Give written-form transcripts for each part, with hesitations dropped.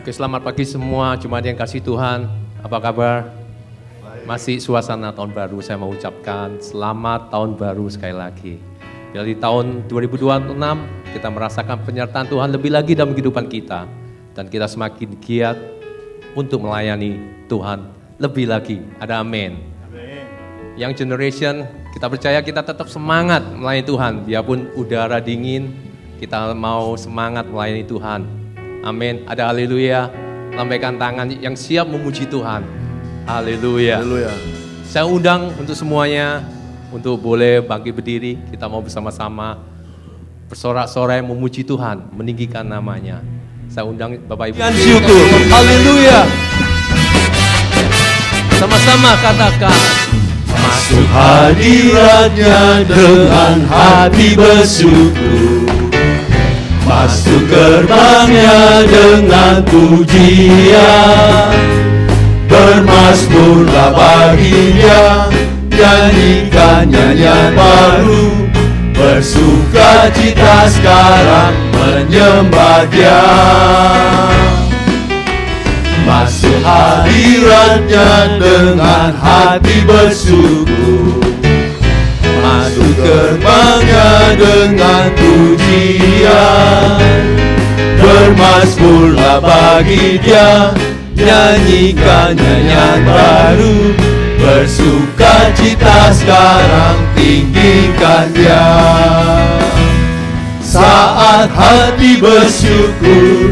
Oke, selamat pagi semua jemaat yang kasih Tuhan. Apa kabar? Masih suasana tahun baru, saya mau ucapkan selamat tahun baru sekali lagi. Bila di tahun 2026 kita merasakan penyertaan Tuhan lebih lagi dalam kehidupan kita. Dan kita semakin giat untuk melayani Tuhan lebih lagi. Ada amin. Young generation, kita percaya kita tetap semangat melayani Tuhan. Biarpun udara dingin, kita mau semangat melayani Tuhan. Amin. Ada haleluya. Lambaikan tangan yang siap memuji Tuhan. Haleluya. Haleluya. Saya undang untuk semuanya untuk boleh bangkit berdiri. Kita mau bersama-sama bersorak-sorai memuji Tuhan, meninggikan namanya. Saya undang Bapak Ibu. Syukur. Haleluya. Sama-sama katakan. Masuk hadiratnya dengan hati bersyukur. Masuk gerbangnya dengan pujian. Bermazmurlah baginya, nyanyikan nyanyian baru. Bersuka cita sekarang menyembah Dia. Masuk hadiratnya dengan hati bersyukur. Masuk gerbangnya dengan pujian. Bermazmurlah bagi Dia, nyanyikan nyanyian baru. Bersuka cita sekarang, tinggikan Dia. Saat hati bersyukur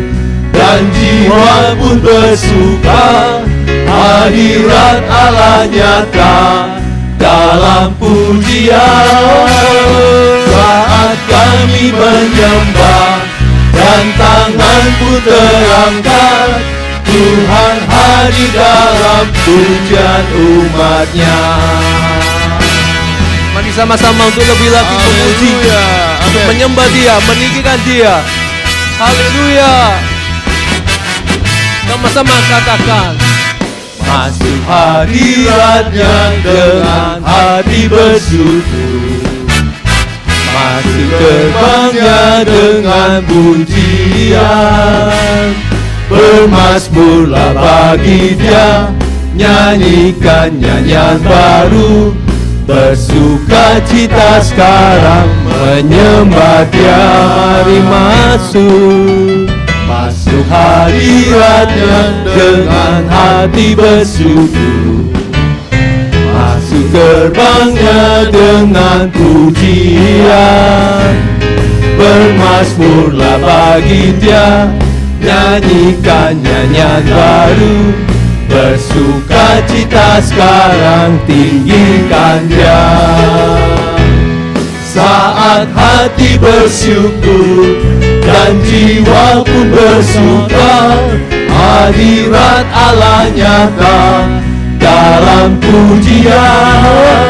dan jiwa pun bersuka, hadirat Allah nyata dalam pujian. Saat kami menyembah dan tangan pun terangkat, Tuhan hadir dalam pujian umat-Nya. Mari sama-sama untuk lebih lagi memuji, untuk menyembah Dia, meninggikan Dia. Haleluya. Sama-sama katakan. Masuk hadiratnya dengan hati bersyukur. Masuk gerbangnya dengan pujian. Bermazmurlah bagi Dia, nyanyikan nyanyian baru. Bersuka cita sekarang menyembah Dia. Mari masuk. Masuk hadiratnya dengan hati bersyukur. Masuk gerbangnya dengan pujian. Bermazmurlah bagi Dia, nyanyikan nyanyian baru. Bersuka cita sekarang, tinggikan Dia. Saat hati bersyukur dan jiwa pun bersuka, hadirat Allah nyata dalam pujian.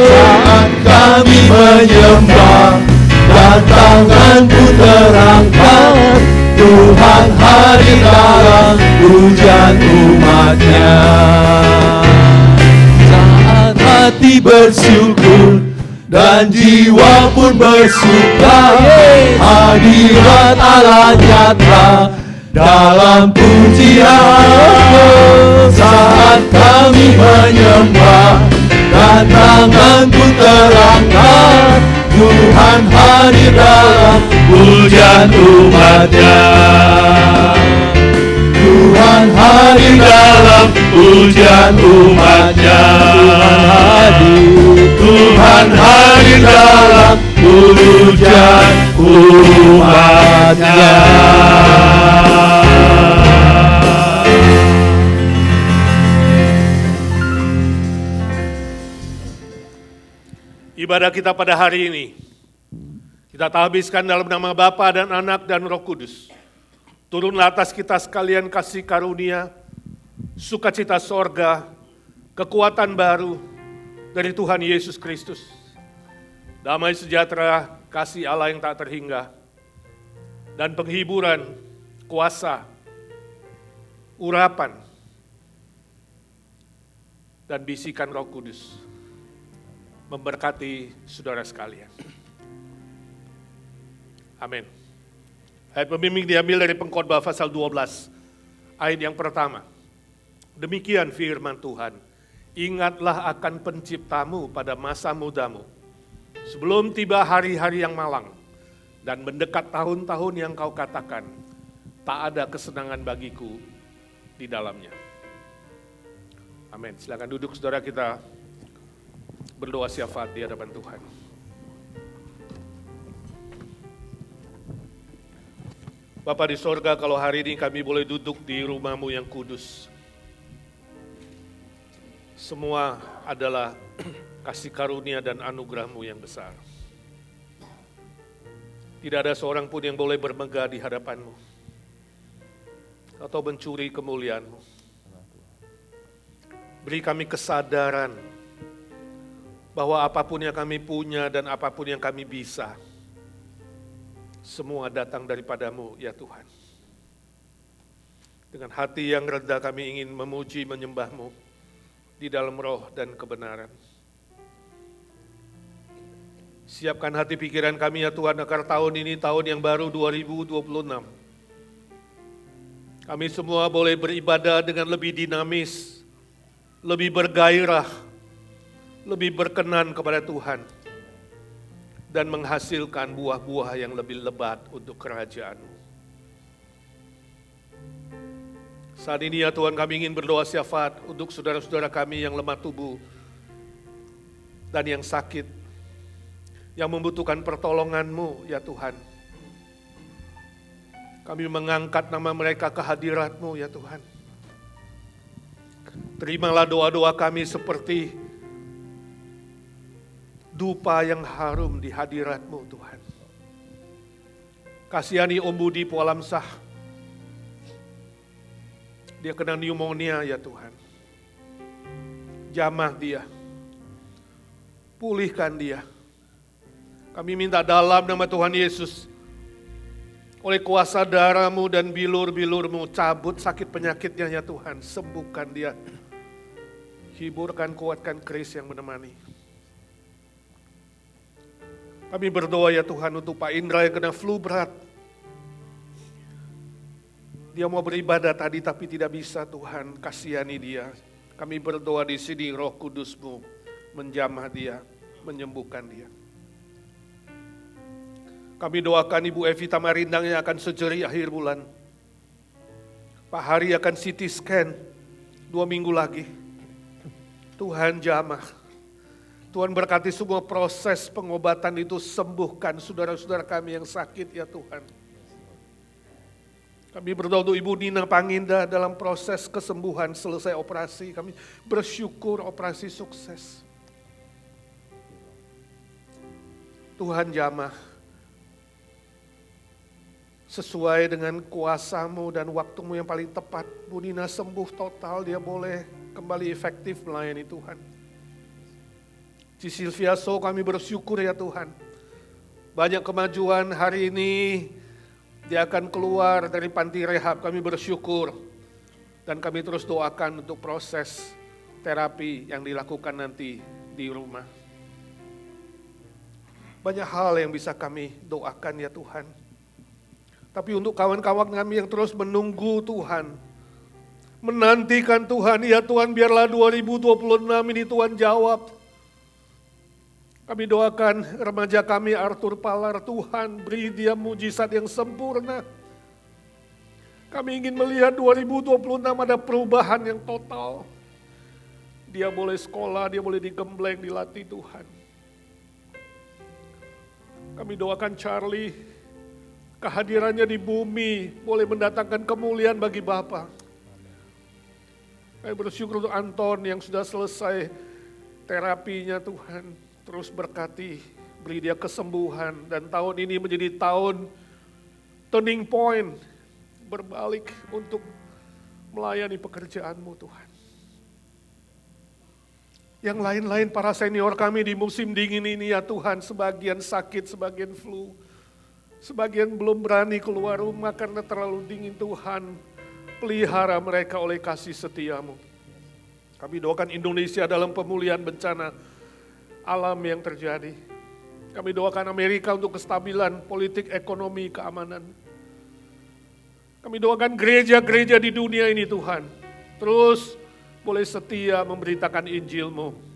Saat kami menyembah dan tangan pun terangkat, Tuhan hadir dalam pujian umat-Nya. Saat hati bersyukur dan jiwa pun bersuka, hadirat Allah nyata dalam pujian. Saat kami menyembah dan tangan pun terangkat, Tuhan hadir dalam pujian umat-Nya. Tuhan hadir dalam pujian umat-Nya. Tuhan hadir dalam pujian umat-Nya. Ibadah kita pada hari ini, kita habiskan dalam nama Bapa dan Anak dan Roh Kudus. Turunlah atas kita sekalian kasih karunia, sukacita sorga, kekuatan baru dari Tuhan Yesus Kristus. Damai sejahtera, kasih Allah yang tak terhingga, dan penghiburan, kuasa, urapan, dan bisikan Roh Kudus memberkati saudara sekalian. Amin. Ayat pembimbing diambil dari Pengkhotbah pasal 12 Ayat yang pertama, demikian firman Tuhan, ingatlah akan penciptamu pada masa mudamu, sebelum tiba hari-hari yang malang, dan mendekat tahun-tahun yang kau katakan, tak ada kesenangan bagiku di dalamnya. Amin. Silakan duduk saudara, kita berdoa syafaat di hadapan Tuhan. Bapa di sorga, kalau hari ini kami boleh duduk di rumah-Mu yang kudus, semua adalah kasih karunia dan anugerah-Mu yang besar. Tidak ada seorang pun yang boleh bermegah di hadapan-Mu atau mencuri kemuliaan-Mu. Beri kami kesadaran bahwa apapun yang kami punya dan apapun yang kami bisa, semua datang daripada-Mu ya Tuhan. Dengan hati yang rendah kami ingin memuji menyembah-Mu di dalam roh dan kebenaran. Siapkan hati pikiran kami ya Tuhan, agar tahun ini tahun yang baru 2026. Kami semua boleh beribadah dengan lebih dinamis, lebih bergairah, lebih berkenan kepada Tuhan, dan menghasilkan buah-buah yang lebih lebat untuk kerajaan-Mu. Saat ini ya Tuhan, kami ingin berdoa syafaat untuk saudara-saudara kami yang lemah tubuh dan yang sakit, yang membutuhkan pertolongan-Mu ya Tuhan. Kami mengangkat nama mereka ke hadirat-Mu ya Tuhan. Terimalah doa-doa kami seperti dupa yang harum di hadirat-Mu Tuhan. Kasihani Om Budi Pualamsah. Dia kena pneumonia ya Tuhan. Jamah dia. Pulihkan dia. Kami minta dalam nama Tuhan Yesus, oleh kuasa darah-Mu dan bilur-bilur-Mu, cabut sakit penyakitnya ya Tuhan. Sembuhkan dia. Hiburkan, kuatkan keris yang menemani. Kami berdoa ya Tuhan untuk Pak Indra yang kena flu berat. Dia mau beribadah tadi tapi tidak bisa Tuhan, kasihani dia. Kami berdoa di sini Roh Kudus-Mu menjamah dia, menyembuhkan dia. Kami doakan Ibu Evita Marindang yang akan surgery akhir bulan. Pak Hari akan CT scan 2 minggu lagi. Tuhan jamah. Tuhan berkati semua proses pengobatan itu, sembuhkan saudara-saudara kami yang sakit ya Tuhan. Kami berdoa untuk Ibu Nina Panginda dalam proses kesembuhan selesai operasi. Kami bersyukur operasi sukses. Tuhan jamah. Sesuai dengan kuasa-Mu dan waktu-Mu yang paling tepat, Bu Nina sembuh total, dia boleh kembali efektif melayani Tuhan. Ci Silvia So, kami bersyukur ya Tuhan. Banyak kemajuan hari ini, dia akan keluar dari panti rehab, kami bersyukur. Dan kami terus doakan untuk proses terapi yang dilakukan nanti di rumah. Banyak hal yang bisa kami doakan ya Tuhan. Tapi untuk kawan-kawan kami yang terus menunggu Tuhan, menantikan Tuhan, ya Tuhan biarlah 2026 ini Tuhan jawab. Kami doakan remaja kami Arthur Palar, Tuhan beri dia mujizat yang sempurna. Kami ingin melihat 2026 ada perubahan yang total. Dia boleh sekolah, dia boleh digembleng, dilatih Tuhan. Kami doakan Charlie, kehadirannya di bumi boleh mendatangkan kemuliaan bagi Bapa. Kami bersyukur untuk Anton yang sudah selesai terapinya Tuhan. Terus berkati, beri dia kesembuhan, dan tahun ini menjadi tahun turning point, berbalik untuk melayani pekerjaan-Mu Tuhan. Yang lain-lain para senior kami di musim dingin ini ya Tuhan, sebagian sakit, sebagian flu, sebagian belum berani keluar rumah karena terlalu dingin Tuhan. Pelihara mereka oleh kasih setia-Mu. Kami doakan Indonesia dalam pemulihan bencana alam yang terjadi. Kami doakan Amerika untuk kestabilan politik, ekonomi, keamanan. Kami doakan gereja-gereja di dunia ini Tuhan, terus boleh setia memberitakan Injil-Mu.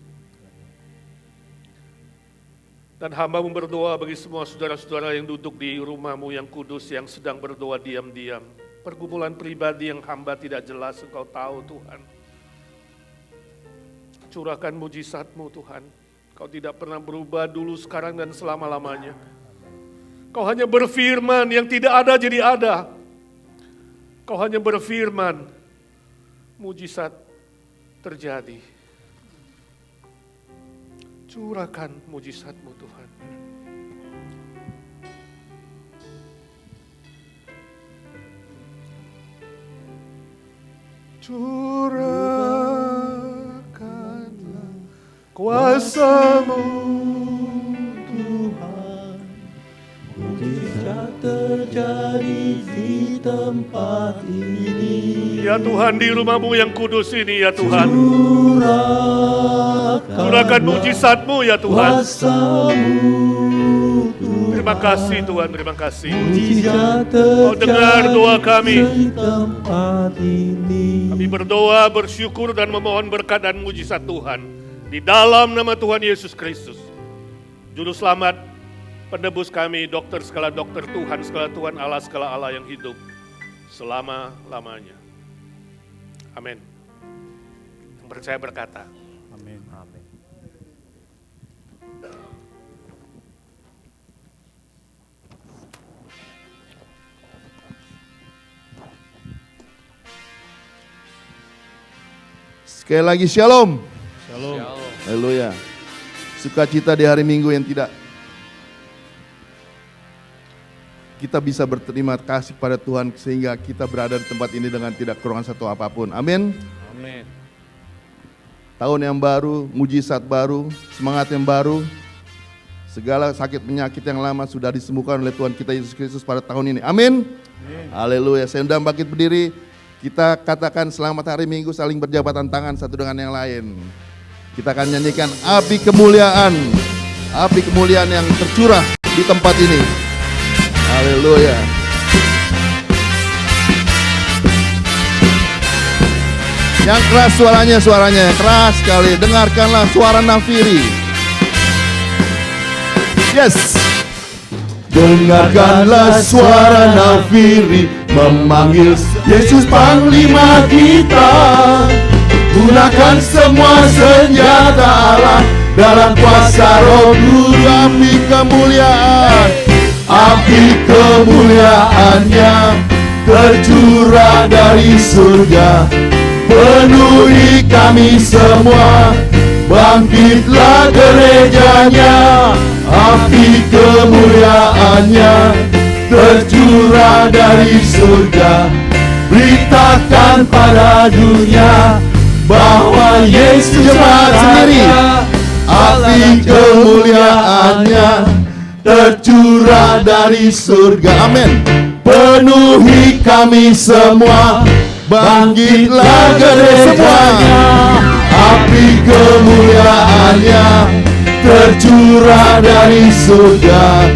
Dan hamba-Mu berdoa bagi semua saudara-saudara yang duduk di rumah-Mu yang kudus, yang sedang berdoa diam-diam. Pergumulan pribadi yang hamba tidak jelas, Engkau tahu Tuhan. Curahkan mujizat-Mu Tuhan. Kau tidak pernah berubah dulu, sekarang, dan selama-lamanya. Kau hanya berfirman, yang tidak ada jadi ada. Kau hanya berfirman, mujizat terjadi. Curahkan mujizat-Mu Tuhan. Curahkanlah kuasa-Mu Tuhan, mujizat terjadi di tempat ini. Ya Tuhan, di rumah-Mu yang kudus ini ya Tuhan. Curahkan mujizat-Mu ya Tuhan. Terima kasih Tuhan, terima kasih. Kau dengar doa kami. Kami berdoa, bersyukur dan memohon berkat dan mujizat Tuhan. Di dalam nama Tuhan Yesus Kristus. Juru selamat, penebus kami, dokter segala dokter, Tuhan segala Tuhan, Allah segala Allah yang hidup selama-lamanya. Amin. Yang percaya berkata. Amin. Amin. Sekali lagi shalom. Shalom. Haleluya. Sukacita di hari Minggu yang tidak kita bisa berterima kasih pada Tuhan sehingga kita berada di tempat ini dengan tidak kekurangan satu apapun. Amin. Amin. Tahun yang baru, mujizat baru, semangat yang baru. Segala sakit penyakit yang lama sudah disembuhkan oleh Tuhan kita Yesus Kristus pada tahun ini. Amin. Haleluya. Saya undang bangkit berdiri. Kita katakan selamat hari Minggu, saling berjabatan tangan satu dengan yang lain. Kita akan nyanyikan api kemuliaan yang tercurah di tempat ini. Haleluya. Yang keras suaranya keras sekali. Dengarkanlah suara nafiri. Yes. Dengarkanlah suara nafiri memanggil Yesus Panglima kita. Gunakan semua senjata Allah dalam kuasa Roh Kudus. Api kemuliaan, Api kemuliaannya tercurah dari surga. Penuhi kami semua, bangkitlah gerejanya. Api kemuliaannya tercurah dari surga. Beritakan pada dunia bahwa Yesus jemaat sendiri. ada. Api kemuliaannya tercurah dari surga. Amin. Penuhi kami semua, Bangkitlah gerejanya. Api kemuliaannya tercurah dari surga.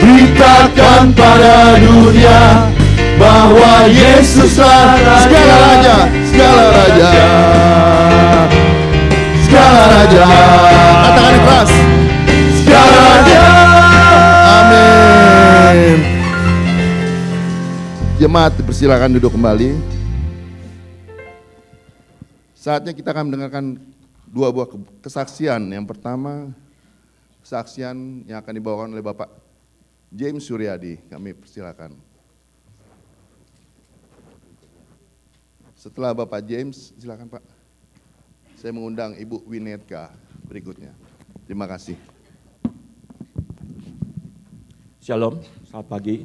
Beritakan pada dunia bahwa Yesus adalah Segala raja, segala raja, segala raja, katakan keras. segala raja. Amin. Jemaat dipersilakan duduk kembali. Saatnya kita akan mendengarkan dua buah kesaksian. Yang pertama, kesaksian yang akan dibawakan oleh Bapak James Suryadi. Kami persilakan. Setelah Bapak James, silakan Pak. Saya mengundang Ibu Winetka berikutnya. Terima kasih. Shalom, selamat pagi.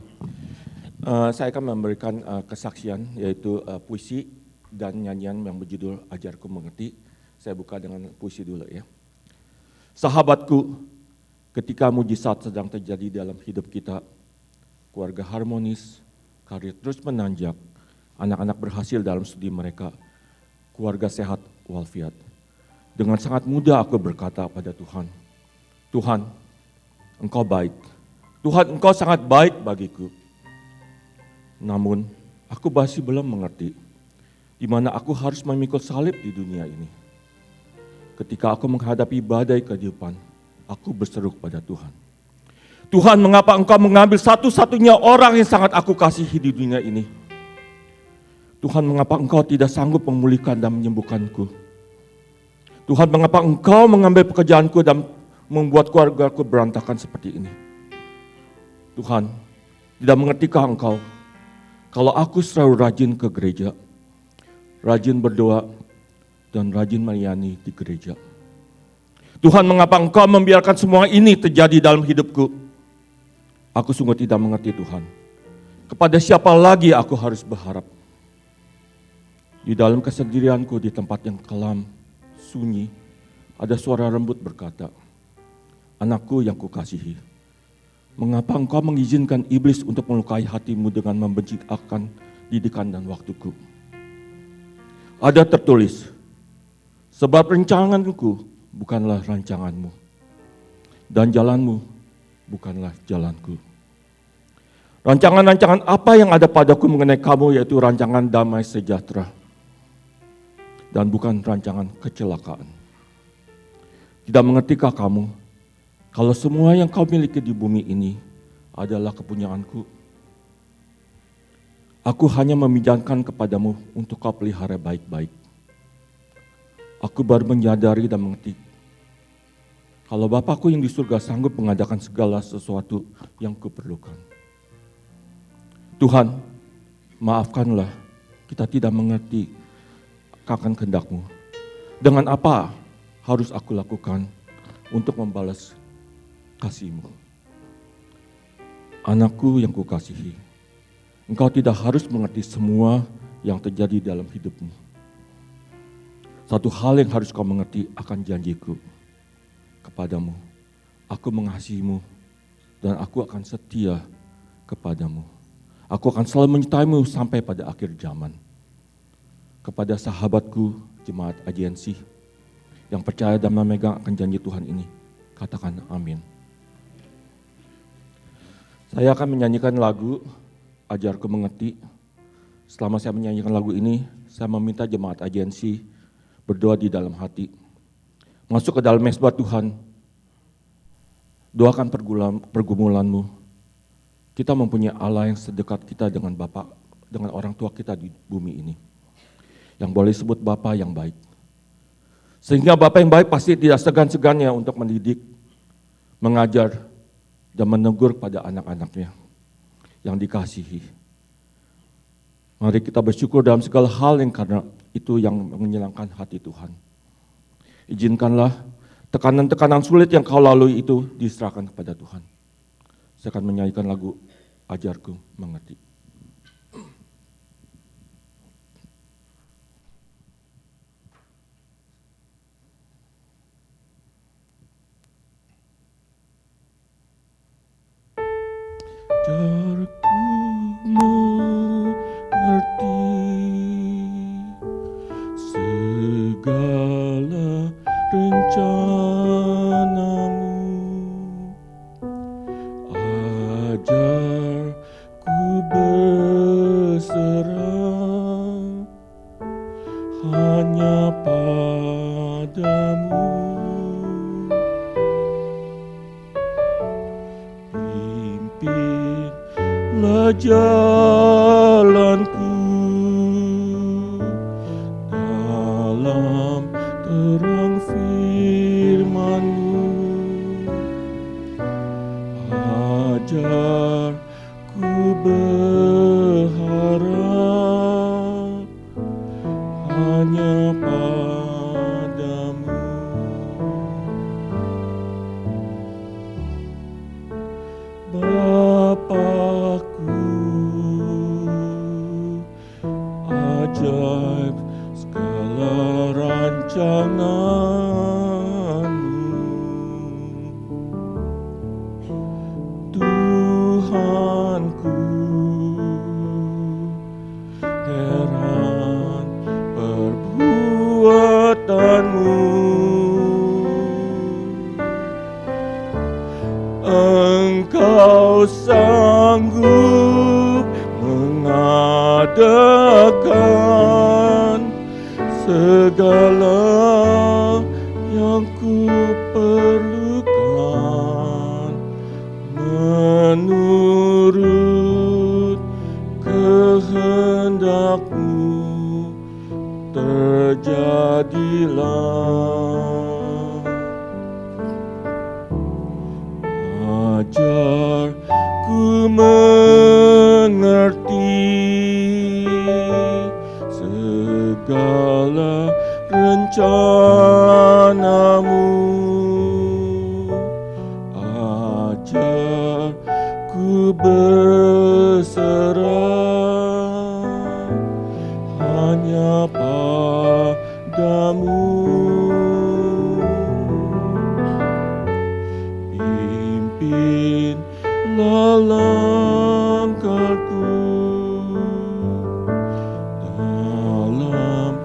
Saya akan memberikan kesaksian yaitu puisi dan nyanyian yang berjudul Ajarku Mengerti. Saya buka dengan puisi dulu ya. Sahabatku, ketika mujizat sedang terjadi dalam hidup kita, keluarga harmonis, karir terus menanjak, anak-anak berhasil dalam studi mereka, keluarga sehat walafiat. Dengan sangat mudah aku berkata pada Tuhan, Tuhan, Engkau baik. Tuhan, Engkau sangat baik bagiku. Namun, Aku masih belum mengerti di mana aku harus memikul salib di dunia ini. Ketika aku menghadapi badai kehidupan, aku berseru kepada Tuhan. Tuhan, mengapa Engkau mengambil satu-satunya orang yang sangat aku kasihi di dunia ini? Tuhan, mengapa Engkau tidak sanggup memulihkan dan menyembuhkanku? Tuhan, mengapa Engkau mengambil pekerjaanku dan membuat keluargaku berantakan seperti ini? Tuhan, tidak mengertikah Engkau kalau aku selalu rajin ke gereja, rajin berdoa, dan rajin melayani di gereja? Tuhan, mengapa Engkau membiarkan semua ini terjadi dalam hidupku? Aku sungguh tidak mengerti, Tuhan. Kepada siapa lagi aku harus berharap? Di dalam kesendirianku di tempat yang kelam, sunyi, ada suara lembut berkata, "Anakku yang kukasihi, mengapa engkau mengizinkan iblis untuk melukai hatimu dengan membenci akan didikan dan waktuku?" Ada tertulis, "Sebab rancanganku bukanlah rancanganmu, dan jalanmu bukanlah jalanku." Rancangan-rancangan apa yang ada padaku mengenai kamu, yaitu rancangan damai sejahtera dan bukan rancangan kecelakaan. Tidak mengertikah kamu kalau semua yang kau miliki di bumi ini adalah kepunyaanku? Aku hanya meminjamkan kepadamu untuk kau pelihara baik-baik. Aku baru menyadari dan mengerti kalau Bapakku yang di surga sanggup mengadakan segala sesuatu yang kuperlukan. Tuhan, maafkanlah kita tidak mengerti akan kehendak-Mu. Dengan apa harus aku lakukan untuk membalas kasih-Mu? Anakku yang kukasihi, engkau tidak harus mengerti semua yang terjadi dalam hidupmu. Satu hal yang harus kau mengerti akan janjiku kepadamu. Aku mengasihimu dan aku akan setia kepadamu. Aku akan selalu menyertaimu sampai pada akhir zaman. Kepada sahabatku, jemaat agensi, yang percaya dan memegang akan janji Tuhan ini, katakan amin. Saya akan menyanyikan lagu Ajarku Mengerti. Selama saya menyanyikan lagu ini, saya meminta jemaat agensi berdoa di dalam hati. Masuk ke dalam mezbah Tuhan, doakan pergumulanmu. Kita mempunyai Allah yang sedekat kita dengan Bapa, dengan orang tua kita di bumi ini, yang boleh disebut Bapa yang baik. Sehingga Bapa yang baik pasti tidak segan-segannya untuk mendidik, mengajar, dan menegur pada anak-anaknya yang dikasihi. Mari kita bersyukur dalam segala hal yang karena itu yang menyenangkan hati Tuhan. Izinkanlah tekanan-tekanan sulit yang kau lalui itu diserahkan kepada Tuhan. Saya akan menyanyikan lagu Ajarku Mengerti. Ajarku mengerti segala rencanamu. Ajarku berserah hanya padamu. Pimpinlah jalanku dalam terang firman-Mu. Ajarku berharap hanya padamu. Bapakku, ajaib segala rancangan-Mu. Tuhanku, heran perbuatan-Mu. Engkau sanggup mengatur mengadakan segala yang ku perlukan menurut kehendak-Mu terjadilah. Ajarku mengerti segala rencana-Mu. Ajarku berserah hanya padamu. Pimpinlah langkahku dalam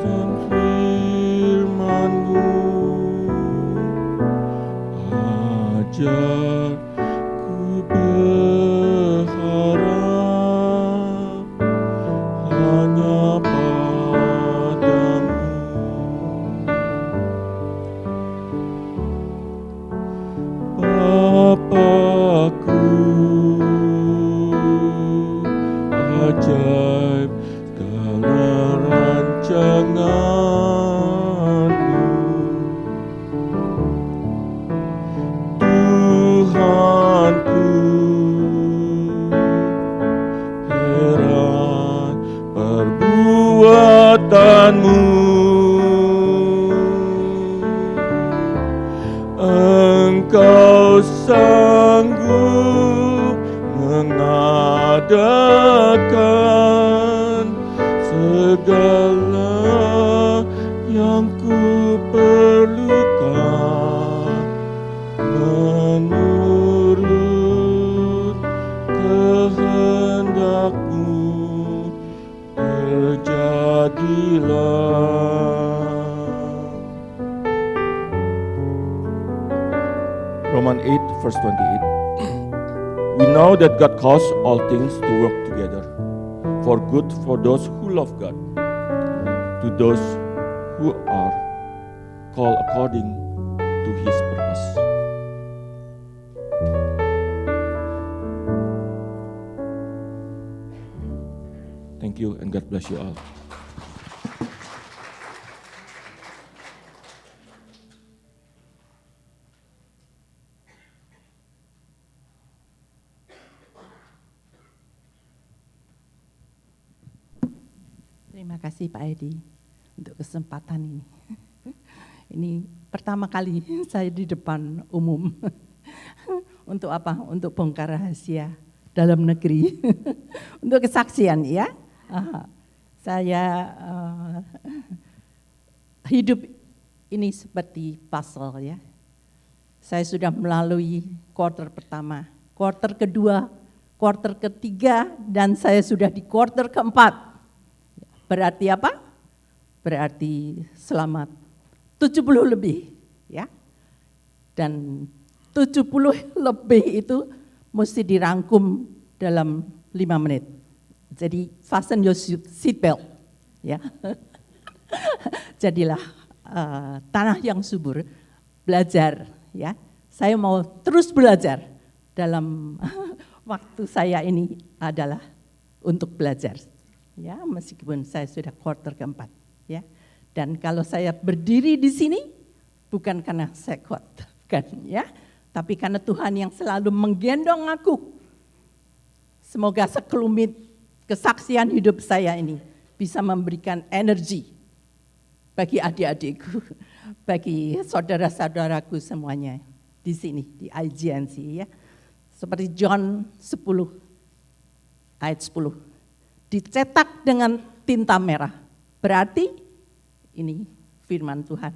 jalan firman-Mu. Ajarku berharap hanya padamu. Bapa-Ku, ajaib segala rancangan-Mu. Tuhanku, heran perbuatan-Mu. Engkau sanggup mengadakan segala yang ku perlukan menurut kehendak-Mu terjadilah. Romans 8 verse 28. We know that God causes all things to work together for good for those who love God, to those who are called according to His purpose. Thank you and God bless you all. Terima kasih Pak Edi untuk kesempatan ini. Ini pertama kali saya di depan umum. Untuk apa? Untuk bongkar rahasia dalam negeri. Untuk kesaksian ya. Saya hidup ini seperti puzzle ya. Saya sudah melalui quarter pertama, quarter kedua, quarter ketiga, dan saya sudah di quarter keempat. Berarti apa? Berarti selamat 70 lebih ya. Dan 70 lebih itu mesti dirangkum dalam 5 menit. Jadi fasten your seat belt ya. Jadilah tanah yang subur, belajar ya. Saya mau terus belajar dalam waktu saya ini adalah untuk belajar. Ya, meskipun saya sudah quarter keempat, ya. Dan kalau saya berdiri di sini bukan karena saya kuat, bukan, ya, tapi karena Tuhan yang selalu menggendong aku. Semoga sekelumit kesaksian hidup saya ini bisa memberikan energi bagi adik-adikku, bagi saudara-saudaraku semuanya di sini di IGNC, ya. Seperti John 10 ayat 10. Dicetak dengan tinta merah. Berarti ini firman Tuhan.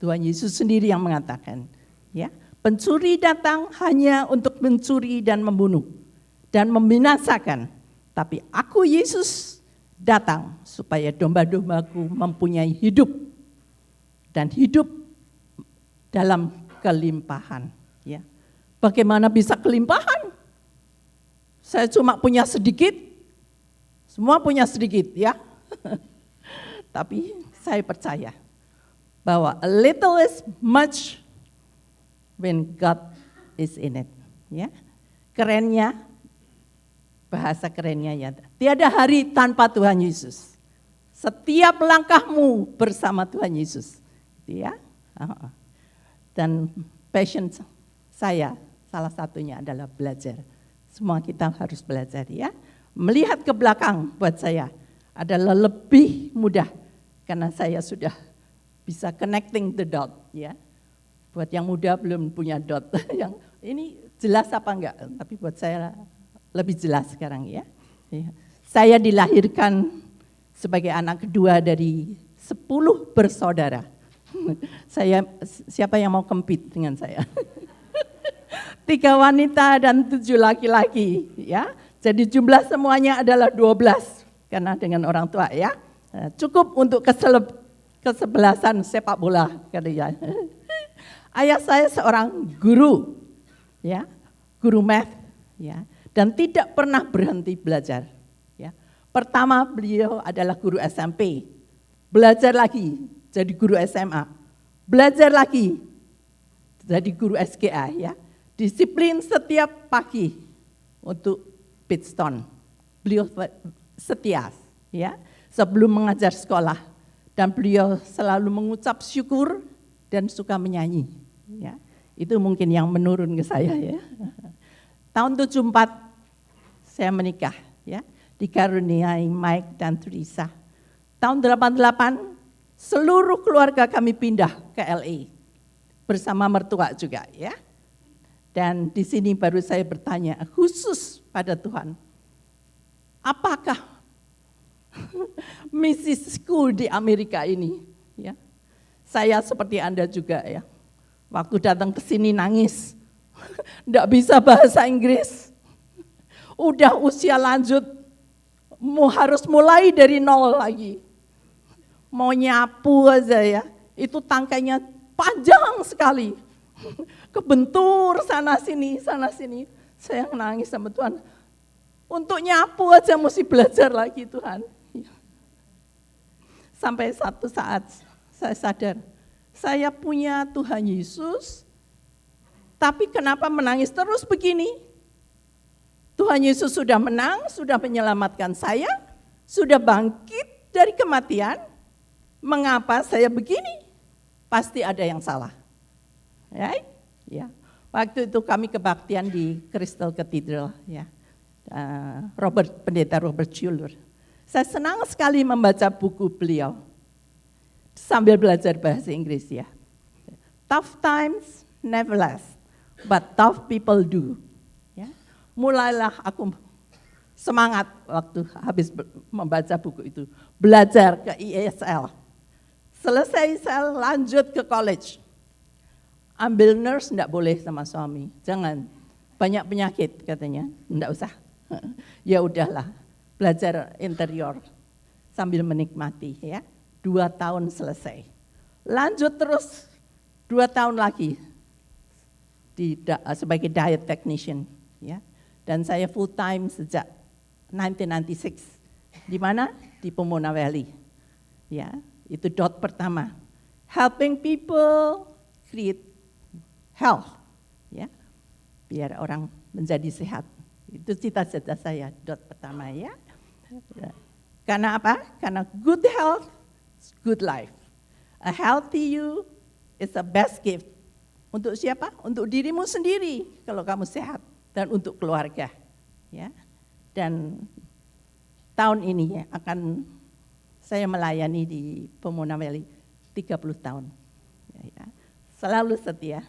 Tuhan Yesus sendiri yang mengatakan, ya, pencuri datang hanya untuk mencuri dan membunuh dan membinasakan. Tapi aku Yesus datang supaya domba-dombaku mempunyai hidup dan hidup dalam kelimpahan, ya. Bagaimana bisa kelimpahan? Saya cuma punya sedikit. Semua punya sedikit ya. Tapi saya percaya bahwa a little is much when God is in it. Ya. Kerennya, bahasa kerennya ya, tiada hari tanpa Tuhan Yesus. Setiap langkahmu bersama Tuhan Yesus. Ya. Dan passion saya salah satunya adalah belajar. Semua kita harus belajar ya. Melihat ke belakang buat saya adalah lebih mudah karena saya sudah bisa connecting the dot ya. Buat yang muda belum punya dot. Yang ini jelas apa enggak? Tapi buat saya lebih jelas sekarang ya. Saya dilahirkan sebagai anak kedua dari 10 bersaudara. Siapa yang mau compete dengan saya? 3 wanita dan 7 laki-laki ya. Jadi jumlah semuanya adalah 12 karena dengan orang tua ya. Cukup untuk kesebelasan sepak bola katanya. Ayah saya seorang guru ya, guru math ya, dan tidak pernah berhenti belajar ya. Pertama beliau adalah guru SMP. Belajar lagi jadi guru SMA. Belajar lagi jadi guru SGA ya. Disiplin setiap pagi untuk Pitstone. Beliau setia ya sebelum mengajar sekolah dan beliau selalu mengucap syukur dan suka menyanyi ya. Itu mungkin yang menurun ke saya ya. Tahun 74 saya menikah ya, dikaruniai Mike dan Teresa. Tahun 88 seluruh keluarga kami pindah ke LA bersama mertua juga ya. Dan di sini baru saya bertanya khusus pada Tuhan, apakah misi school di Amerika ini? Ya, saya seperti Anda juga ya, waktu datang ke sini nangis, enggak bisa bahasa Inggris, udah usia lanjut, harus mulai dari nol lagi, mau nyapu aja ya, itu tangkainya panjang sekali. Kebentur sana sini. Saya nangis sama Tuhan. Untuk nyapu aja mesti belajar lagi Tuhan. Sampai satu saat saya sadar, saya punya Tuhan Yesus, tapi kenapa menangis terus begini? Tuhan Yesus sudah menang, sudah menyelamatkan saya, sudah bangkit dari kematian. Mengapa saya begini? Pasti ada yang salah. Ya. Waktu itu kami kebaktian di Crystal Cathedral ya. Pendeta Robert Schuller. Saya senang sekali membaca buku beliau sambil belajar bahasa Inggris ya. Tough times never last, but tough people do. Ya. Mulailah aku semangat waktu habis membaca buku itu, belajar ke ESL. Selesai saya lanjut ke college. Ambil nurse enggak boleh sama suami, jangan, banyak penyakit katanya, enggak usah. Ya udahlah, belajar interior sambil menikmati ya. 2 tahun selesai. Lanjut terus 2 tahun lagi sebagai diet technician ya. Dan saya full time sejak 1996. Di mana? Di Pomona Valley. Ya, itu dot pertama. Helping people create health, ya, biar orang menjadi sehat. Itu cita-cita saya, dot pertama ya. Karena apa? Karena good health, good life. A healthy you is the best gift. Untuk siapa? Untuk dirimu sendiri kalau kamu sehat dan untuk keluarga. Ya. Dan tahun ini akan saya melayani di Pomona Valley 30 tahun. Ya. Selalu setia.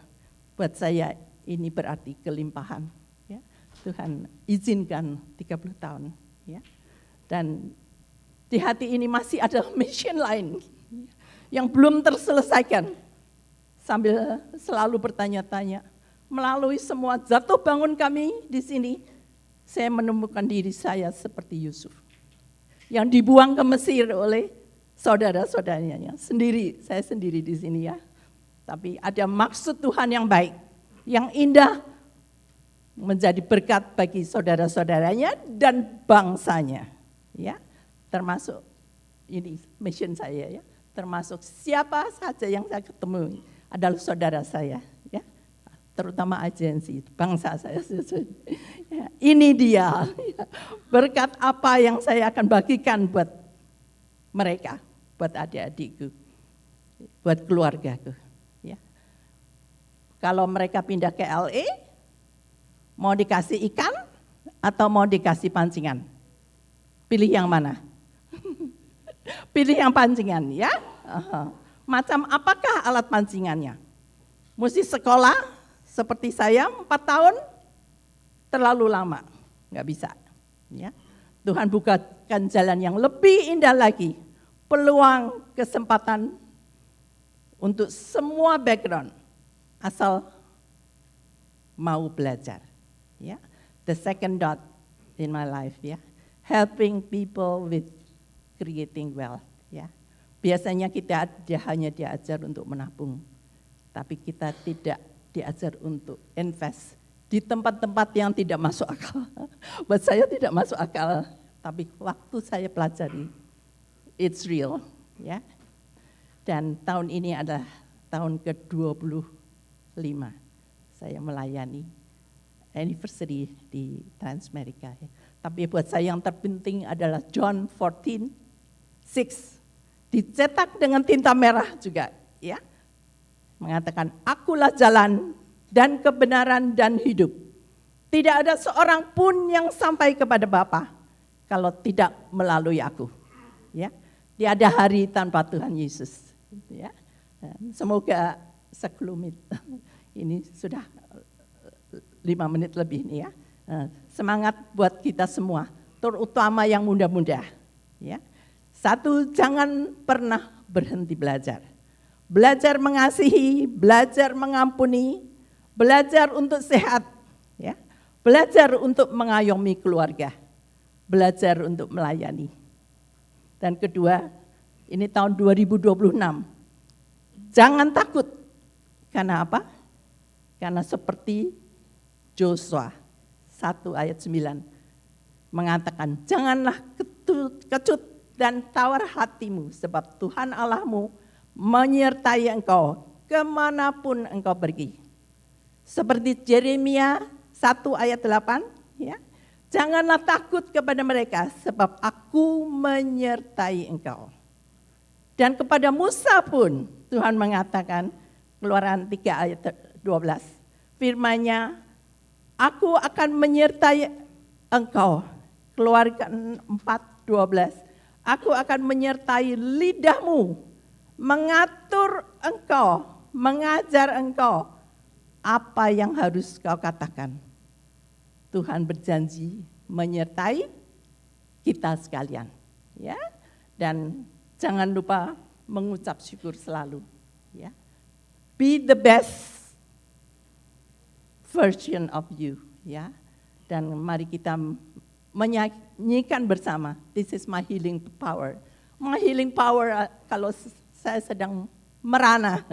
Buat saya ini berarti kelimpahan. Ya. Tuhan izinkan 30 tahun. Ya. Dan di hati ini masih ada mission lain yang belum terselesaikan. Sambil selalu bertanya-tanya, melalui semua jatuh bangun kami di sini, saya menemukan diri saya seperti Yusuf. Yang dibuang ke Mesir oleh saudara-saudaranya. Saya sendiri di sini ya. Tapi ada maksud Tuhan yang baik, yang indah, menjadi berkat bagi saudara-saudaranya dan bangsanya. ya, termasuk ini mission saya ya, termasuk siapa saja yang saya ketemu adalah saudara saya, ya, terutama agensi bangsa saya. Ya, ini dia ya, berkat apa yang saya akan bagikan buat mereka, buat adik-adikku, buat keluargaku. Ya. Kalau mereka pindah ke LA, mau dikasih ikan atau mau dikasih pancingan? Pilih yang mana? Pilih yang pancingan ya. Macam apakah alat pancingannya? Mesti sekolah seperti saya 4 tahun, terlalu lama, nggak bisa. Ya. Tuhan bukakan jalan yang lebih indah lagi, peluang, kesempatan untuk semua background, asal mau belajar. Ya. The second dot in my life, ya, helping people with creating wealth. Ya. Biasanya kita hanya diajar untuk menabung, tapi kita tidak diajar untuk invest di tempat-tempat yang tidak masuk akal. Buat saya tidak masuk akal, tapi waktu saya pelajari, it's real. Ya. Dan tahun ini adalah tahun ke-25 saya melayani anniversary di Transmedica. Ya. Tapi buat saya yang terpenting adalah John 14:6, dicetak dengan tinta merah juga, ya, mengatakan, akulah jalan dan kebenaran dan hidup. Tidak ada seorang pun yang sampai kepada Bapa kalau tidak melalui aku. Ya, tiada hari tanpa Tuhan Yesus. Ya, semoga sekelumit ini sudah 5 menit lebih nih ya. Semangat buat kita semua, terutama yang muda-muda. Ya, 1, jangan pernah berhenti belajar. Belajar mengasihi, belajar mengampuni, belajar untuk sehat, ya, belajar untuk mengayomi keluarga, belajar untuk melayani. Dan kedua, ini tahun 2026, jangan takut. Karena apa? Karena seperti Joshua 1 ayat 9 mengatakan, janganlah kecut dan tawar hatimu, sebab Tuhan Allahmu menyertai engkau kemanapun engkau pergi. Seperti Yeremia 1 ayat 8, ya, janganlah takut kepada mereka, sebab aku menyertai engkau. Dan kepada Musa pun Tuhan mengatakan, Keluaran 3 ayat 12, firman-Nya, aku akan menyertai engkau. Keluaran 4:12, aku akan menyertai lidahmu, mengatur engkau, mengajar engkau apa yang harus kau katakan. Tuhan berjanji menyertai kita sekalian, ya. Dan jangan lupa mengucap syukur selalu, ya. Be the best version of you, ya. Dan mari kita menyanyikan bersama, this is my healing power. My healing power kalau saya sedang merana,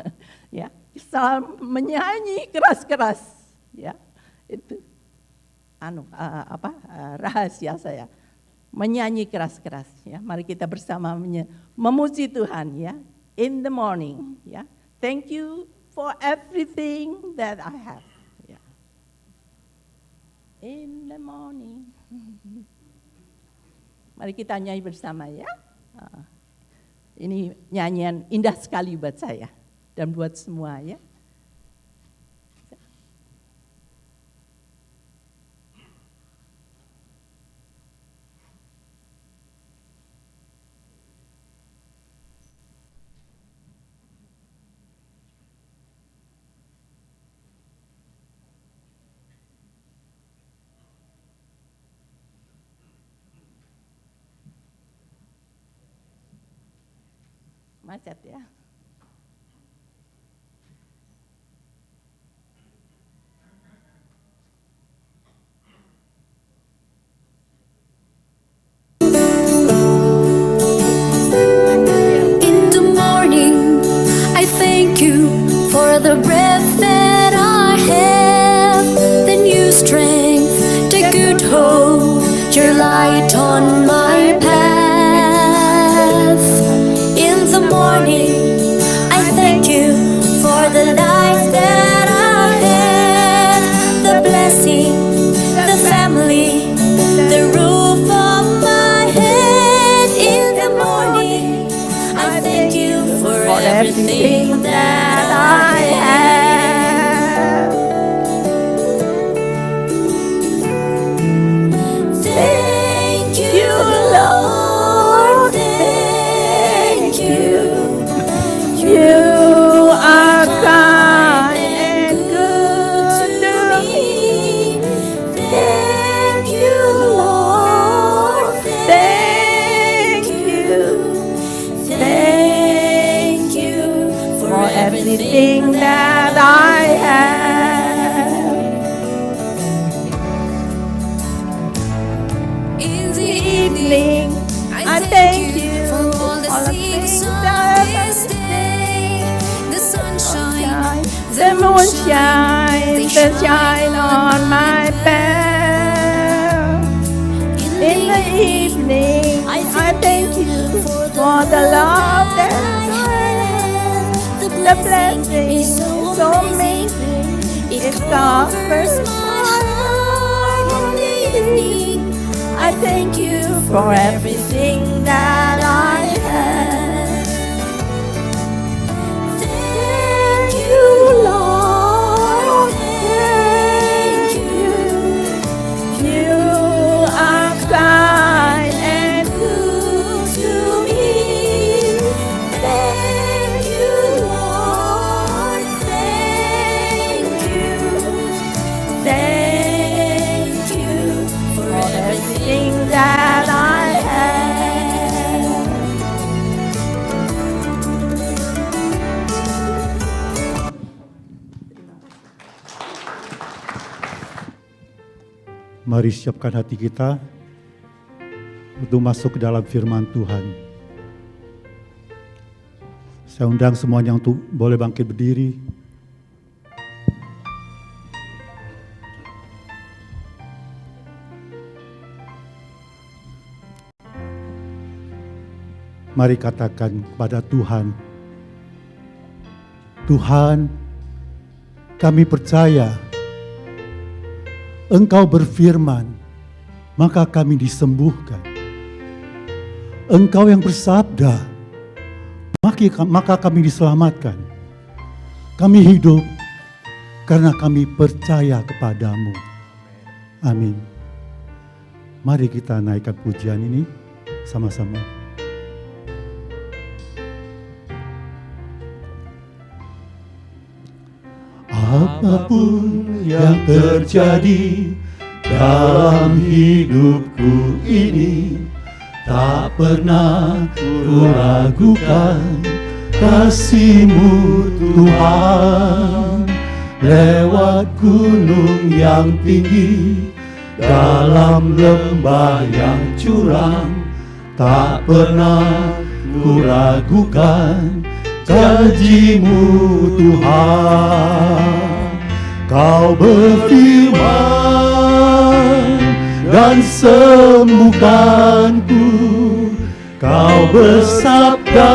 ya, menyanyi keras-keras, ya, itu rahasia saya, menyanyi keras-keras, ya. Mari kita bersama memuji Tuhan, ya, in the morning, ya. Thank you for everything that I have, ya. In the morning. Mari kita nyanyi bersama, ya. Ini nyanyian indah sekali buat saya dan buat semua, ya. Macet ya. In the morning, I thank you for the breath that I have, the new strength, the good hope, your light on my path. moonshine that shine on my path. In the evening, I thank you for the love that I have. The blessing is so amazing. It covers my heart. In the evening, I thank you for everything that I have. Thank you, Lord. Thank you. You are kind and good to me. Thank you, Lord. Thank you. Thank you for everything that I have. Mari siapkan hati kita untuk masuk ke dalam firman Tuhan. Saya undang semuanya untuk boleh bangkit berdiri. Mari katakan kepada Tuhan, Tuhan, kami percaya Engkau berfirman, maka kami disembuhkan. Engkau yang bersabda, maka kami diselamatkan. Kami hidup karena kami percaya kepadamu. Amin. Mari kita naikkan pujian ini sama-sama. Apapun yang terjadi dalam hidupku ini, tak pernah ku ragukan kasih-Mu Tuhan. Lewat gunung yang tinggi, dalam lembah yang curam, tak pernah ku ragukan janji-Mu Tuhan. Kau berfirman dan sembuhkanku, Kau bersabda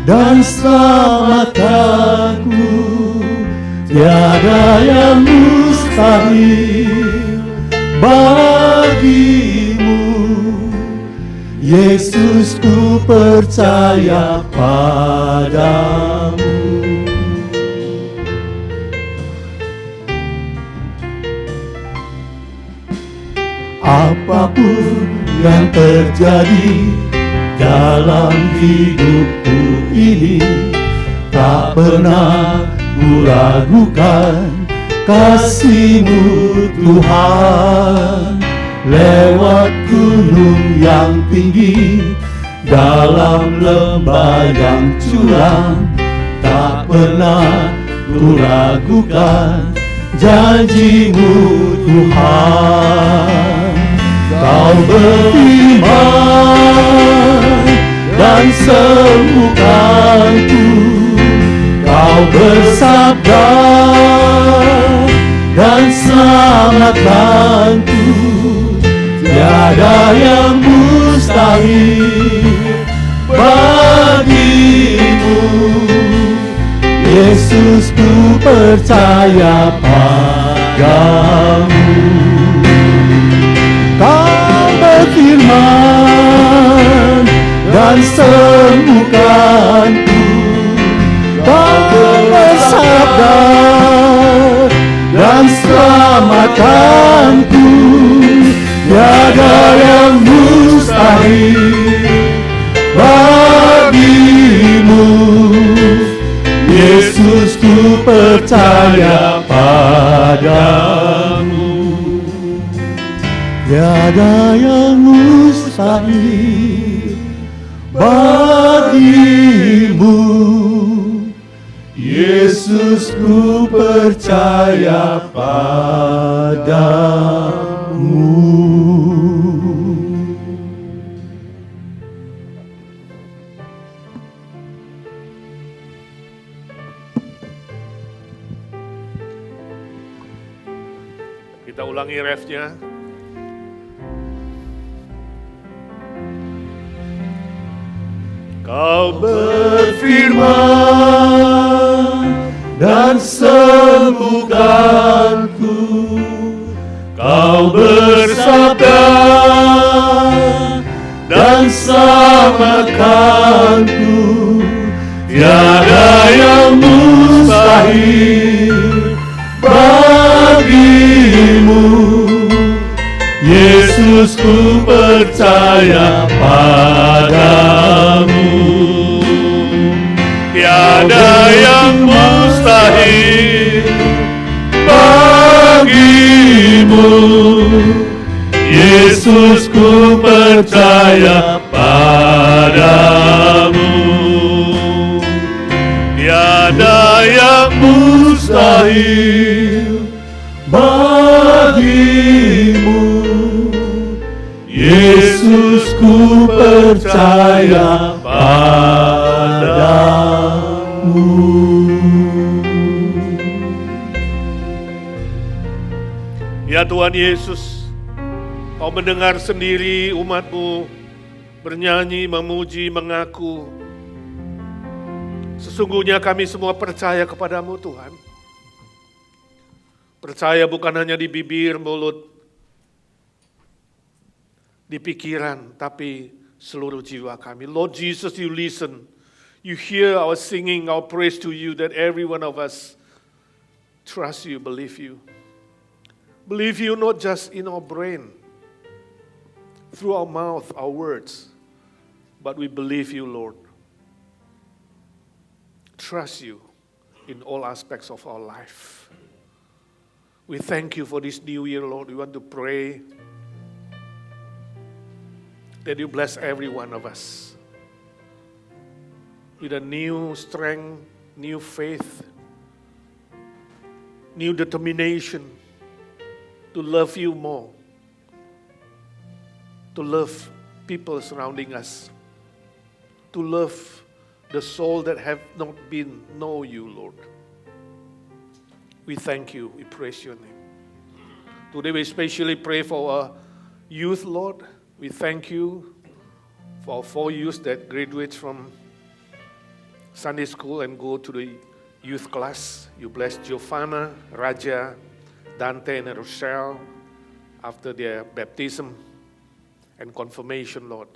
dan selamatkanku. Tiada yang mustahil bagi-Mu, Yesus, ku percaya padamu. Apapun yang terjadi dalam hidupku ini, tak pernah ku ragukan kasih-Mu Tuhan. Lewat gunung yang tinggi, dalam lembah yang curam, tak pernah ku ragukan janji-Mu Tuhan. Kau berfirman dan sembuhkanku, Kau bersabda dan selamatkanku. Tiada yang mustahil bagi-Mu, Yesus, ku percaya padamu. Kau berfirman dan sembuhkanku, Kau bersabda dan selamatkanku. Tiada yang mustahil bagi-Mu, Yesus, ku percaya padamu. Tiada yang mustahil bagi-Mu, Yesus, ku percaya padamu. Kita ulangi refnya. Kau berfirman dan sembuhkanku, Kau bersabda dan selamatkanku, tiada yang mustahil bagimu. Yesus, ku percaya padamu. Tiada yang mustahil bagimu. Yesus, ku percaya padamu. Tiada yang mustahil bagimu. Yesus, ku percaya padamu. Ya Tuhan Yesus, Kau mendengar sendiri umat-Mu bernyanyi, memuji, mengaku. Sesungguhnya kami semua percaya kepadamu Tuhan. Percaya bukan hanya di bibir, mulut, di pikiran, tapi seluruh jiwa kami. Lord Jesus, you listen. You hear our singing, our praise to you, that every one of us trust you, believe you. Believe you not just in our brain, through our mouth, our words, but we believe you, Lord. Trust you in all aspects of our life. We thank you for this new year, Lord. We want to pray that you bless every one of us with a new strength, new faith, new determination to love you more, to love people surrounding us, to love the soul that have not been know you, Lord. We thank you, we praise your name. Today we especially pray for our youth, Lord. We thank you for our 4 youth that graduate from Sunday school and go to the youth class. You bless Giovanna, Raja, Dante, and Rochelle after their baptism and confirmation, Lord.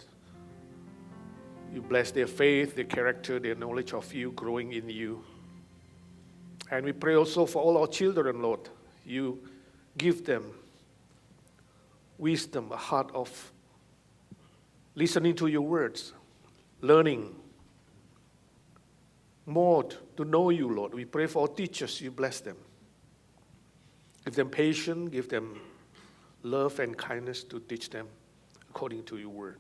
You bless their faith, their character, their knowledge of you, growing in you. And we pray also for all our children, Lord. You give them wisdom, a heart of listening to your words, learning more to know you, Lord. We pray for our teachers, you bless them. Give them patience, give them love and kindness to teach them according to your word.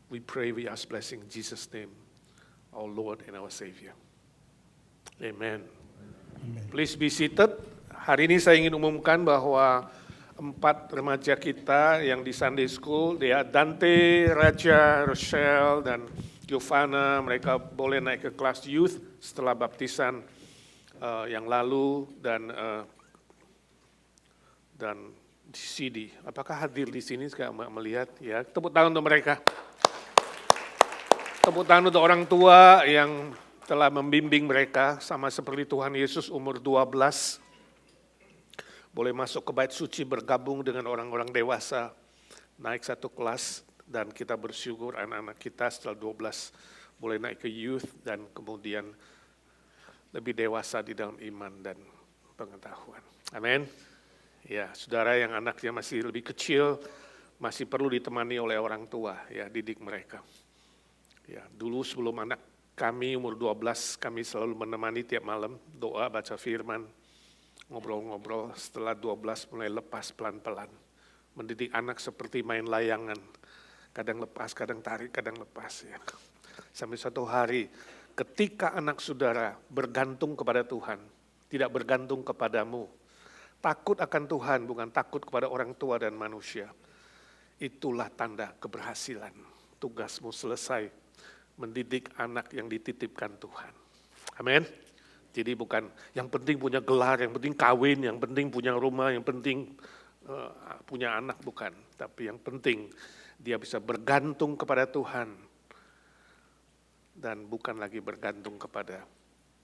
We pray, we ask blessing in Jesus' name, our Lord and our Savior. Amen. Please be seated. Hari ini saya ingin umumkan bahwa 4 remaja kita yang di Sunday School, dia Dante, Raja, Rochelle, dan Giovanna, mereka boleh naik ke kelas youth setelah baptisan yang lalu, dan CD. Apakah hadir di sini sekarang melihat? Ya, tepuk tangan untuk mereka. Tepuk tangan untuk orang tua yang telah membimbing mereka, sama seperti Tuhan Yesus umur 12. Boleh masuk ke bait suci, bergabung dengan orang-orang dewasa, naik 1 kelas, dan kita bersyukur anak-anak kita setelah 12 boleh naik ke youth dan kemudian lebih dewasa di dalam iman dan pengetahuan. Amin. Ya, saudara yang anaknya masih lebih kecil, masih perlu ditemani oleh orang tua, ya, didik mereka. Ya, dulu sebelum anak kami umur 12, kami selalu menemani tiap malam, doa, baca firman, ngobrol-ngobrol. Setelah 12 mulai lepas pelan-pelan. Mendidik anak seperti main layangan. Kadang lepas, kadang tarik, kadang lepas. Ya. Sampai suatu hari, ketika anak saudara bergantung kepada Tuhan, tidak bergantung kepadamu, takut akan Tuhan, bukan takut kepada orang tua dan manusia. Itulah tanda keberhasilan. Tugasmu selesai, mendidik anak yang dititipkan Tuhan. Amin. Jadi bukan yang penting punya gelar, yang penting kawin, yang penting punya rumah, yang penting punya anak, bukan. Tapi yang penting dia bisa bergantung kepada Tuhan dan bukan lagi bergantung kepada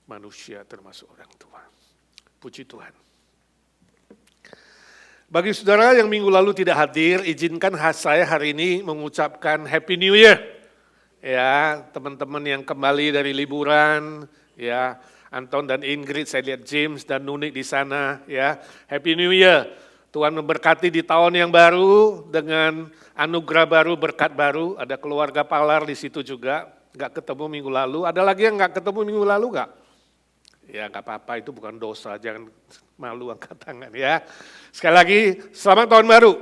manusia termasuk orang tua. Puji Tuhan. Bagi saudara yang minggu lalu tidak hadir, izinkan saya hari ini mengucapkan Happy New Year. Ya, teman-teman yang kembali dari liburan, ya, Anton dan Ingrid, saya lihat James dan Nunik di sana, ya. Happy New Year. Tuhan memberkati di tahun yang baru dengan anugerah baru, berkat baru. Ada keluarga Palar di situ juga, nggak ketemu minggu lalu. Ada lagi yang nggak ketemu minggu lalu nggak? Ya nggak apa-apa, itu bukan dosa, jangan malu angkat tangan ya. Sekali lagi, selamat tahun baru.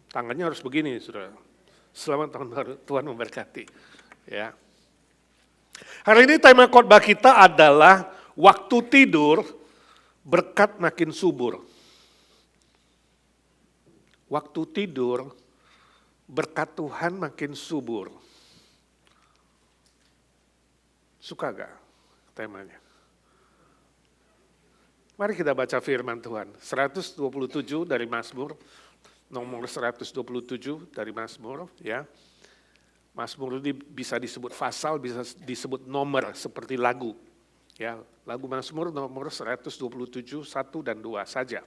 Tangannya harus begini, saudara. Selamat tahun baru, Tuhan memberkati. Ya. Hari ini tema khotbah kita adalah waktu tidur berkat makin subur. Waktu tidur berkat Tuhan makin subur. Suka gak temanya? Mari kita baca firman Tuhan. 127 dari Mazmur, nomor 127 dari Mazmur, ya. Mazmur ini bisa disebut pasal, bisa disebut nomor seperti lagu. Ya, lagu Mazmur nomor 127, 1 dan 2 saja.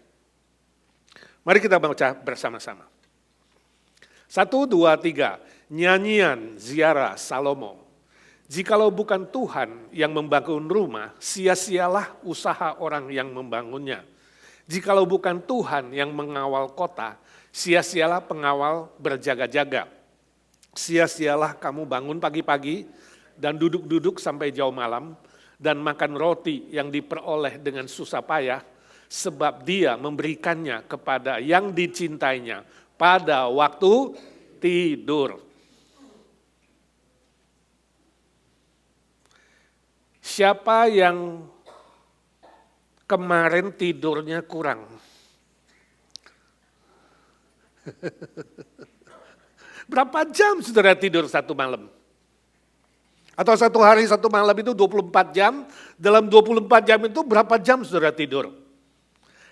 Mari kita baca bersama-sama. 1, 2, 3, nyanyian ziarah Salomo. Jikalau bukan Tuhan yang membangun rumah, sia-sialah usaha orang yang membangunnya. Jikalau bukan Tuhan yang mengawal kota, sia-sialah pengawal berjaga-jaga. Sia-sialah kamu bangun pagi-pagi dan duduk-duduk sampai jauh malam dan makan roti yang diperoleh dengan susah payah, sebab dia memberikannya kepada yang dicintainya pada waktu tidur. Siapa yang kemarin tidurnya kurang? Berapa jam saudara tidur satu malam? Atau satu hari satu malam itu 24 jam, dalam 24 jam itu berapa jam saudara tidur?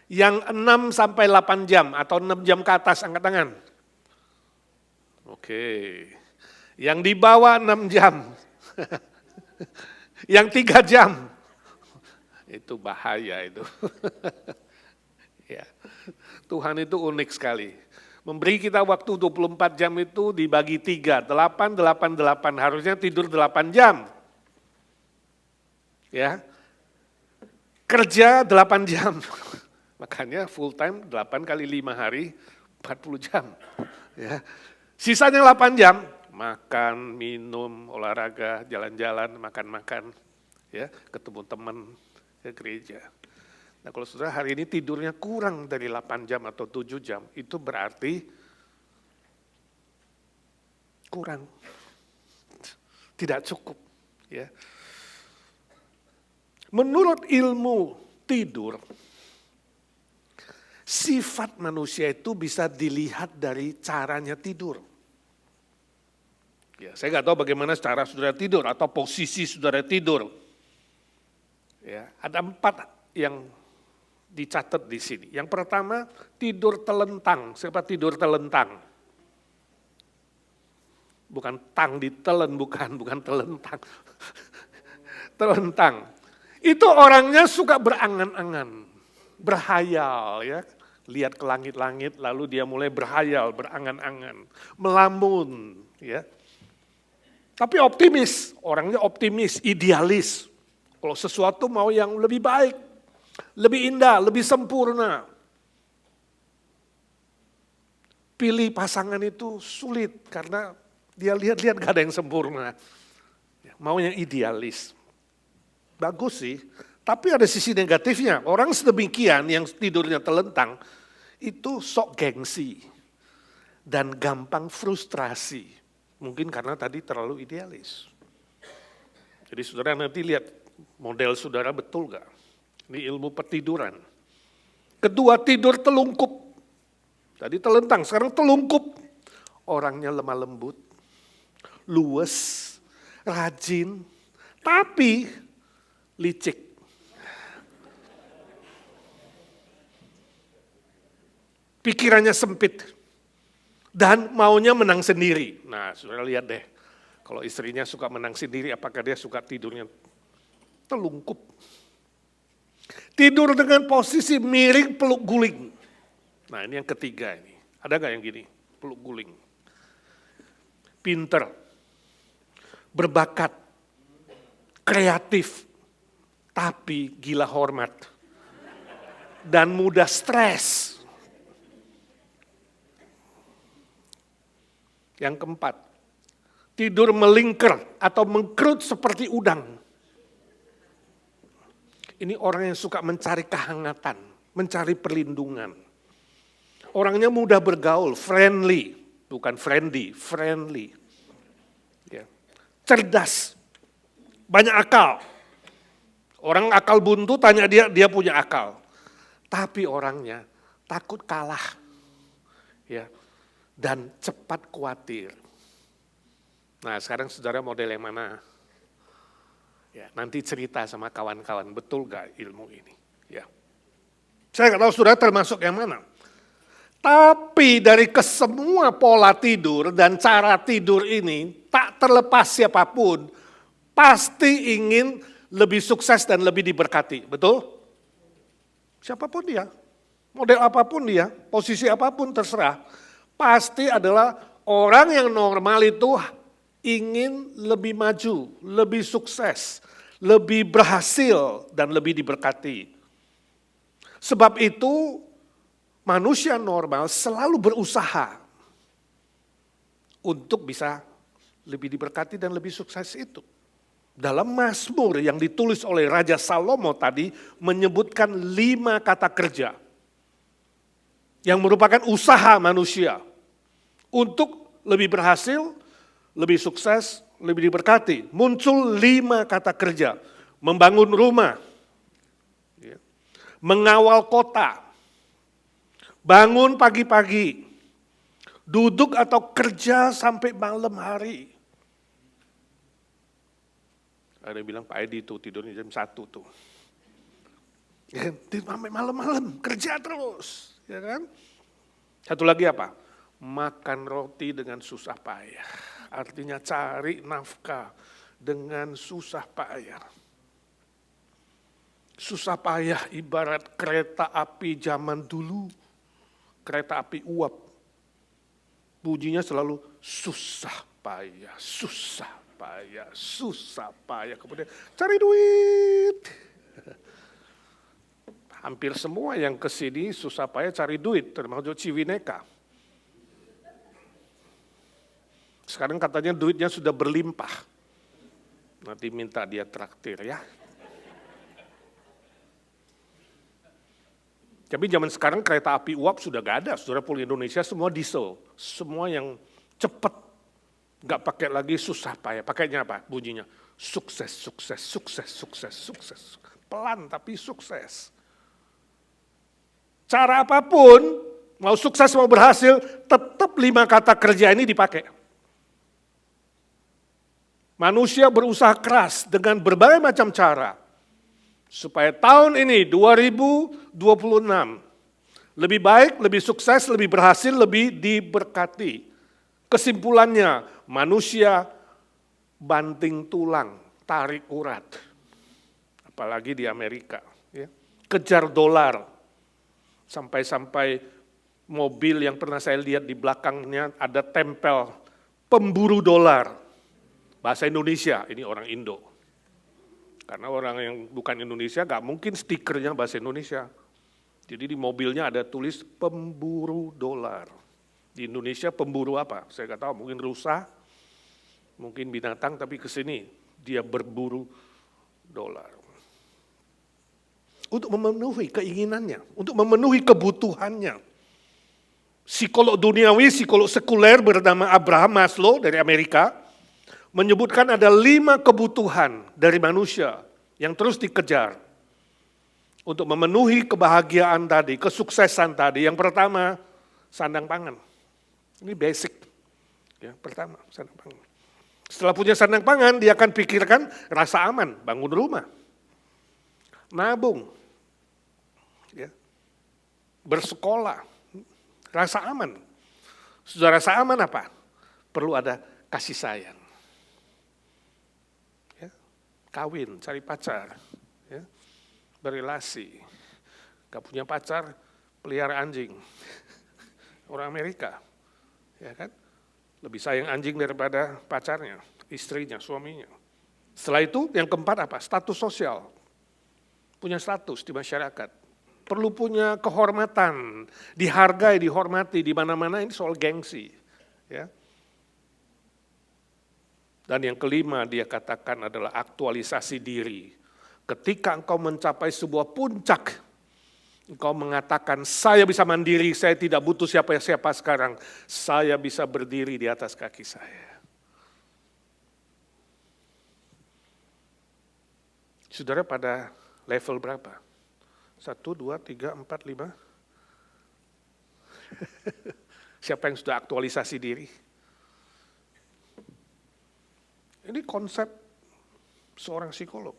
Yang 6 sampai 8 jam atau 6 jam ke atas, angkat tangan. Oke, yang di bawah 6 jam. Yang 3 jam, itu bahaya itu. Ya. Tuhan itu unik sekali. Memberi kita waktu 24 jam itu dibagi 3, 8, 8, 8, harusnya tidur 8 jam. Ya. Kerja 8 jam, makanya full time 8 kali 5 hari, 40 jam. Ya. Sisanya 8 jam, makan, minum, olahraga, jalan-jalan, makan-makan, ya, ketemu teman, ke gereja. Nah kalau saudara hari ini tidurnya kurang dari 8 jam atau 7 jam, itu berarti kurang, tidak cukup. Ya. Menurut ilmu tidur, sifat manusia itu bisa dilihat dari caranya tidur. Ya, saya nggak tahu bagaimana cara saudara tidur atau posisi saudara tidur. Ya, ada 4 yang dicatat di sini. Yang pertama, tidur telentang. Siapa tidur telentang? Bukan tang ditelen, bukan telentang. Telentang. Itu orangnya suka berangan-angan, berhayal, ya. Lihat ke langit-langit, lalu dia mulai berhayal, berangan-angan, melamun, ya. Tapi optimis, orangnya optimis, idealis. Kalau sesuatu mau yang lebih baik, lebih indah, lebih sempurna. Pilih pasangan itu sulit karena dia lihat-lihat gak ada yang sempurna. Mau yang idealis. Bagus sih, tapi ada sisi negatifnya. Orang sedemikian yang tidurnya telentang, itu sok gengsi dan gampang frustrasi. Mungkin karena tadi terlalu idealis. Jadi saudara nanti lihat model saudara betul gak? Ini ilmu petiduran. Kedua, tidur telungkup. Tadi telentang, sekarang telungkup. Orangnya lemah lembut, luwes, rajin, tapi licik. pikirannya sempit, dan maunya menang sendiri. Nah, saudara lihat deh, kalau istrinya suka menang sendiri, apakah dia suka tidurnya telungkup? Tidur dengan posisi miring peluk guling. Nah, ini yang ketiga ini. Ada nggak yang gini? Peluk guling. Pinter, berbakat, kreatif, tapi gila hormat. Dan mudah stres. Yang keempat, tidur melingkar atau mengkerut seperti udang. Ini orang yang suka mencari kehangatan, mencari perlindungan. Orangnya mudah bergaul, friendly, bukan friendly, friendly. Ya. Cerdas, banyak akal. Orang akal buntu tanya dia punya akal. Tapi orangnya takut kalah. Ya. Dan cepat khawatir. Nah, sekarang saudara model yang mana? Ya, nanti cerita sama kawan-kawan, betul gak ilmu ini? Ya. Saya nggak tahu saudara termasuk yang mana. Tapi dari kesemua pola tidur dan cara tidur ini, tak terlepas siapapun, pasti ingin lebih sukses dan lebih diberkati, betul? Siapapun dia, model apapun dia, posisi apapun terserah, pasti adalah orang yang normal itu ingin lebih maju, lebih sukses, lebih berhasil, dan lebih diberkati. Sebab itu manusia normal selalu berusaha untuk bisa lebih diberkati dan lebih sukses itu. Dalam Mazmur yang ditulis oleh Raja Salomo tadi menyebutkan 5 kata kerja yang merupakan usaha manusia untuk lebih berhasil, lebih sukses, lebih diberkati. Muncul 5 kata kerja. Membangun rumah, mengawal kota, bangun pagi-pagi, duduk atau kerja sampai malam hari. Ada yang bilang Pak Edi tuh tidurnya jam 1 tuh. Ya, sampai malam-malam, kerja terus. Ya kan? Satu lagi apa? Makan roti dengan susah payah. Artinya cari nafkah dengan susah payah. Susah payah ibarat kereta api zaman dulu. Kereta api uap. Bunyinya selalu susah payah, susah payah, susah payah. Kemudian cari duit. Hampir semua yang kesini susah payah cari duit, termasuk Ciwineka. Sekarang katanya duitnya sudah berlimpah. Nanti minta dia traktir ya. Tapi zaman sekarang kereta api uap sudah gak ada. Saudara pulang Indonesia semua diesel. Semua yang cepat. Gak pakai lagi susah payah. Pakainya apa? Bunyinya sukses, sukses, sukses, sukses, sukses. Pelan tapi sukses. Cara apapun, mau sukses mau berhasil, tetap 5 kata kerja ini dipakai. Manusia berusaha keras dengan berbagai macam cara supaya tahun ini 2026 lebih baik, lebih sukses, lebih berhasil, lebih diberkati. Kesimpulannya, manusia banting tulang, tarik urat. Apalagi di Amerika. Ya. Kejar dolar. Sampai-sampai mobil yang pernah saya lihat di belakangnya ada tempel pemburu dolar. Bahasa Indonesia, ini orang Indo. Karena orang yang bukan Indonesia gak mungkin stikernya bahasa Indonesia. Jadi di mobilnya ada tulis pemburu dolar. Di Indonesia pemburu apa? Saya gak tahu, mungkin rusa, mungkin binatang, tapi ke sini dia berburu dolar. Untuk memenuhi keinginannya, untuk memenuhi kebutuhannya. Psikolog duniawi, psikolog sekuler bernama Abraham Maslow dari Amerika, menyebutkan ada 5 kebutuhan dari manusia yang terus dikejar untuk memenuhi kebahagiaan tadi, kesuksesan tadi. Yang pertama, sandang pangan. Ini basic. Ya, pertama, sandang pangan. Setelah punya sandang pangan, dia akan pikirkan rasa aman, bangun rumah, nabung, ya, bersekolah, Rasa aman. Saudara, rasa aman apa? Perlu ada kasih sayang. Ya, kawin, cari pacar, ya, berrelasi. Gak punya pacar, pelihara anjing. Orang Amerika, ya kan? Lebih sayang anjing daripada pacarnya, istrinya, suaminya. Setelah itu yang keempat apa? Status sosial. Punya status di masyarakat. Perlu punya kehormatan, dihargai, dihormati, di mana-mana ini soal gengsi. Ya. Dan yang kelima dia katakan adalah aktualisasi diri. Ketika engkau mencapai sebuah puncak, engkau mengatakan saya bisa mandiri, saya tidak butuh siapa-siapa sekarang. Saya bisa berdiri di atas kaki saya. Saudara pada level berapa? 1, 2, 3, 4, 5. Siapa yang sudah aktualisasi diri? Ini konsep seorang psikolog.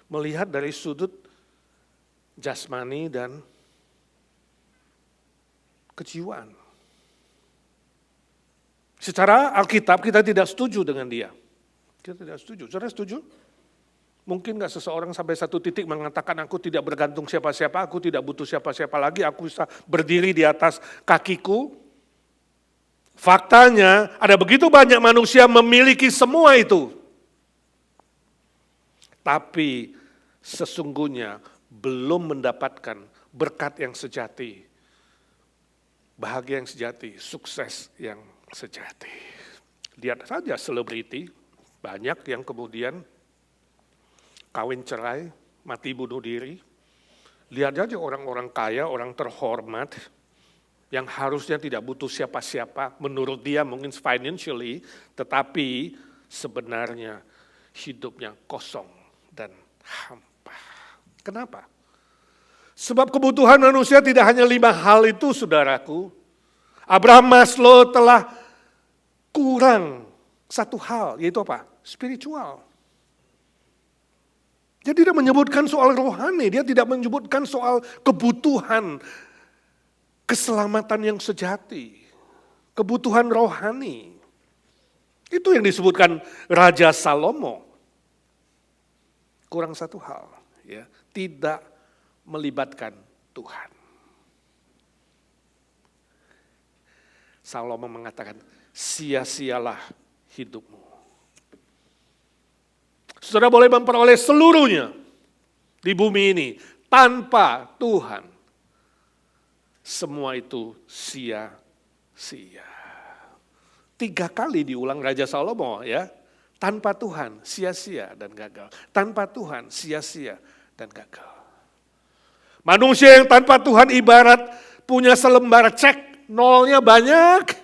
Melihat dari sudut jasmani dan kejiwaan. Secara Alkitab kita tidak setuju dengan dia. Kita tidak setuju. Saudara setuju? Mungkin nggak seseorang sampai satu titik mengatakan aku tidak bergantung siapa-siapa, aku tidak butuh siapa-siapa lagi, aku bisa berdiri di atas kakiku. Faktanya ada begitu banyak manusia memiliki semua itu. Tapi sesungguhnya belum mendapatkan berkat yang sejati, bahagia yang sejati, sukses yang sejati. Lihat saja selebriti, banyak yang kemudian kawin cerai, mati bunuh diri. Lihat aja orang-orang kaya, orang terhormat, yang harusnya tidak butuh siapa-siapa, menurut dia mungkin financially, tetapi sebenarnya hidupnya kosong dan hampa. Kenapa? Sebab kebutuhan manusia tidak hanya 5 hal itu, saudaraku. Abraham Maslow telah kurang 1 hal, yaitu apa? Spiritual. Dia tidak menyebutkan soal rohani, dia tidak menyebutkan soal kebutuhan keselamatan yang sejati, kebutuhan rohani. Itu yang disebutkan Raja Salomo. Kurang 1 hal, ya, tidak melibatkan Tuhan. Salomo mengatakan, sia-sialah hidupmu. Saudara boleh memperoleh seluruhnya di bumi ini tanpa Tuhan. Semua itu sia-sia. 3 kali diulang Raja Salomo, ya. Tanpa Tuhan, sia-sia dan gagal. Tanpa Tuhan, sia-sia dan gagal. Manusia yang tanpa Tuhan ibarat punya selembar cek, nolnya banyak.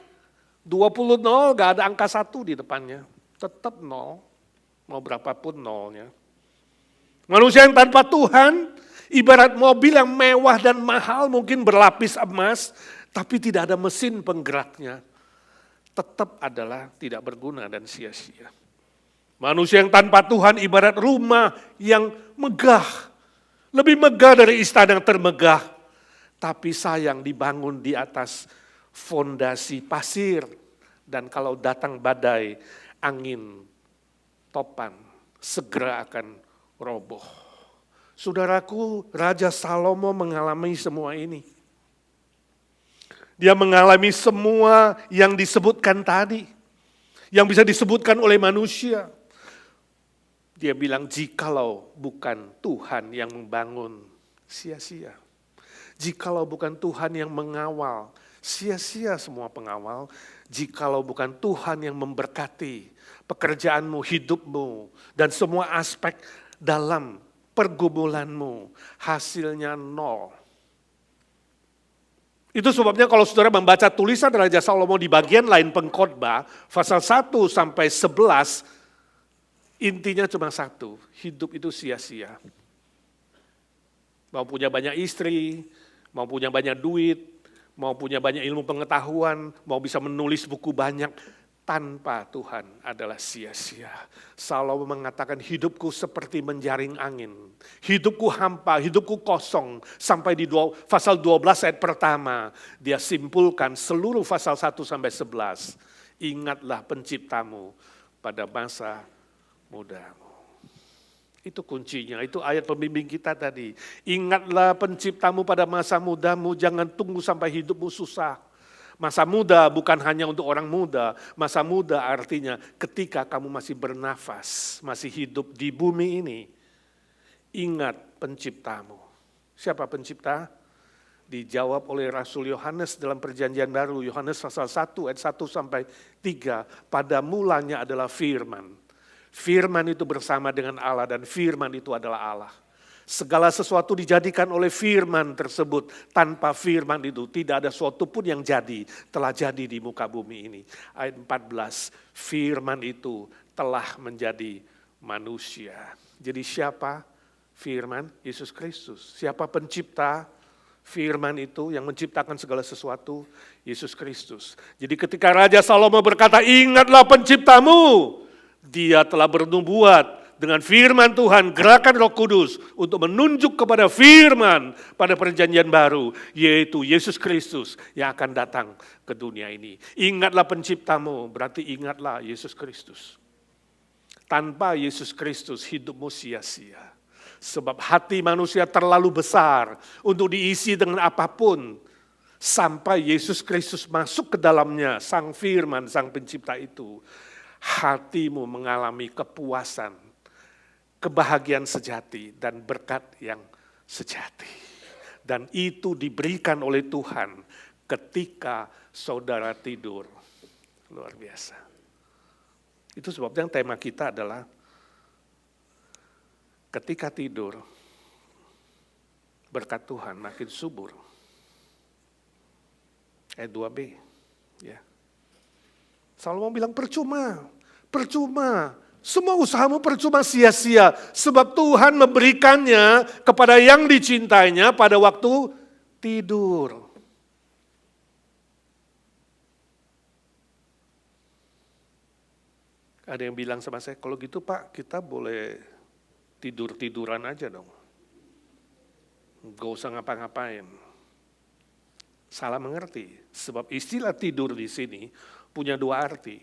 20 nol, gak ada angka 1 di depannya. Tetap nol. Mau berapapun nolnya. Manusia yang tanpa Tuhan, ibarat mobil yang mewah dan mahal, mungkin berlapis emas, tapi tidak ada mesin penggeraknya. Tetap adalah tidak berguna dan sia-sia. Manusia yang tanpa Tuhan ibarat rumah yang megah, lebih megah dari istana yang termegah, tapi sayang dibangun di atas fondasi pasir, dan kalau datang badai, angin topan segera akan roboh. Saudaraku, Raja Salomo mengalami semua ini. Dia mengalami semua yang disebutkan tadi, yang bisa disebutkan oleh manusia. Dia bilang, jikalau bukan Tuhan yang membangun, sia-sia. Jikalau bukan Tuhan yang mengawal, sia-sia semua pengawal. Jikalau bukan Tuhan yang memberkati pekerjaanmu, hidupmu, dan semua aspek dalam pergumulanmu, hasilnya nol. Itu sebabnya kalau saudara membaca tulisan Raja Salomo di bagian lain pengkhotbah, pasal 1 sampai 11, intinya cuma 1, hidup itu sia-sia. Mau punya banyak istri, mau punya banyak duit, mau punya banyak ilmu pengetahuan, mau bisa menulis buku banyak, tanpa Tuhan adalah sia-sia. Salomo mengatakan hidupku seperti menjaring angin. Hidupku hampa, hidupku kosong. Sampai di pasal 12 ayat pertama, dia simpulkan seluruh pasal 1 sampai 11. Ingatlah penciptamu pada masa mudamu. Itu kuncinya, itu ayat pembimbing kita tadi. Ingatlah penciptamu pada masa mudamu, jangan tunggu sampai hidupmu susah. Masa muda bukan hanya untuk orang muda, masa muda artinya ketika kamu masih bernafas, masih hidup di bumi ini. Ingat penciptamu. Siapa pencipta? Dijawab oleh Rasul Yohanes dalam perjanjian baru, Yohanes pasal 1 ayat 1 sampai 3. Pada mulanya adalah firman. Firman itu bersama dengan Allah dan firman itu adalah Allah. Segala sesuatu dijadikan oleh firman tersebut. Tanpa firman itu tidak ada sesuatu pun yang jadi. Telah jadi di muka bumi ini. Ayat 14, firman itu telah menjadi manusia. Jadi siapa firman? Yesus Kristus. Siapa pencipta? Firman itu yang menciptakan segala sesuatu, Yesus Kristus. Jadi ketika Raja Salomo berkata, ingatlah penciptamu. Dia telah bernubuat dengan firman Tuhan, gerakan Roh Kudus untuk menunjuk kepada firman pada perjanjian baru, yaitu Yesus Kristus yang akan datang ke dunia ini. Ingatlah penciptamu, berarti ingatlah Yesus Kristus. Tanpa Yesus Kristus hidupmu sia-sia. Sebab hati manusia terlalu besar untuk diisi dengan apapun. Sampai Yesus Kristus masuk ke dalamnya, sang firman, sang pencipta itu. Hatimu mengalami kepuasan, kebahagiaan sejati, dan berkat yang sejati. Dan itu diberikan oleh Tuhan ketika saudara tidur. Luar biasa. Itu sebabnya tema kita adalah ketika tidur, berkat Tuhan makin subur. Ayat 2b. Ya. Salomo bilang percuma. Semua usahamu percuma, sia-sia. Sebab Tuhan memberikannya kepada yang dicintainya pada waktu tidur. Ada yang bilang sama saya, kalau gitu Pak, kita boleh tidur-tiduran aja dong. Gak usah ngapa-ngapain. Salah mengerti. Sebab istilah tidur di sini punya dua arti.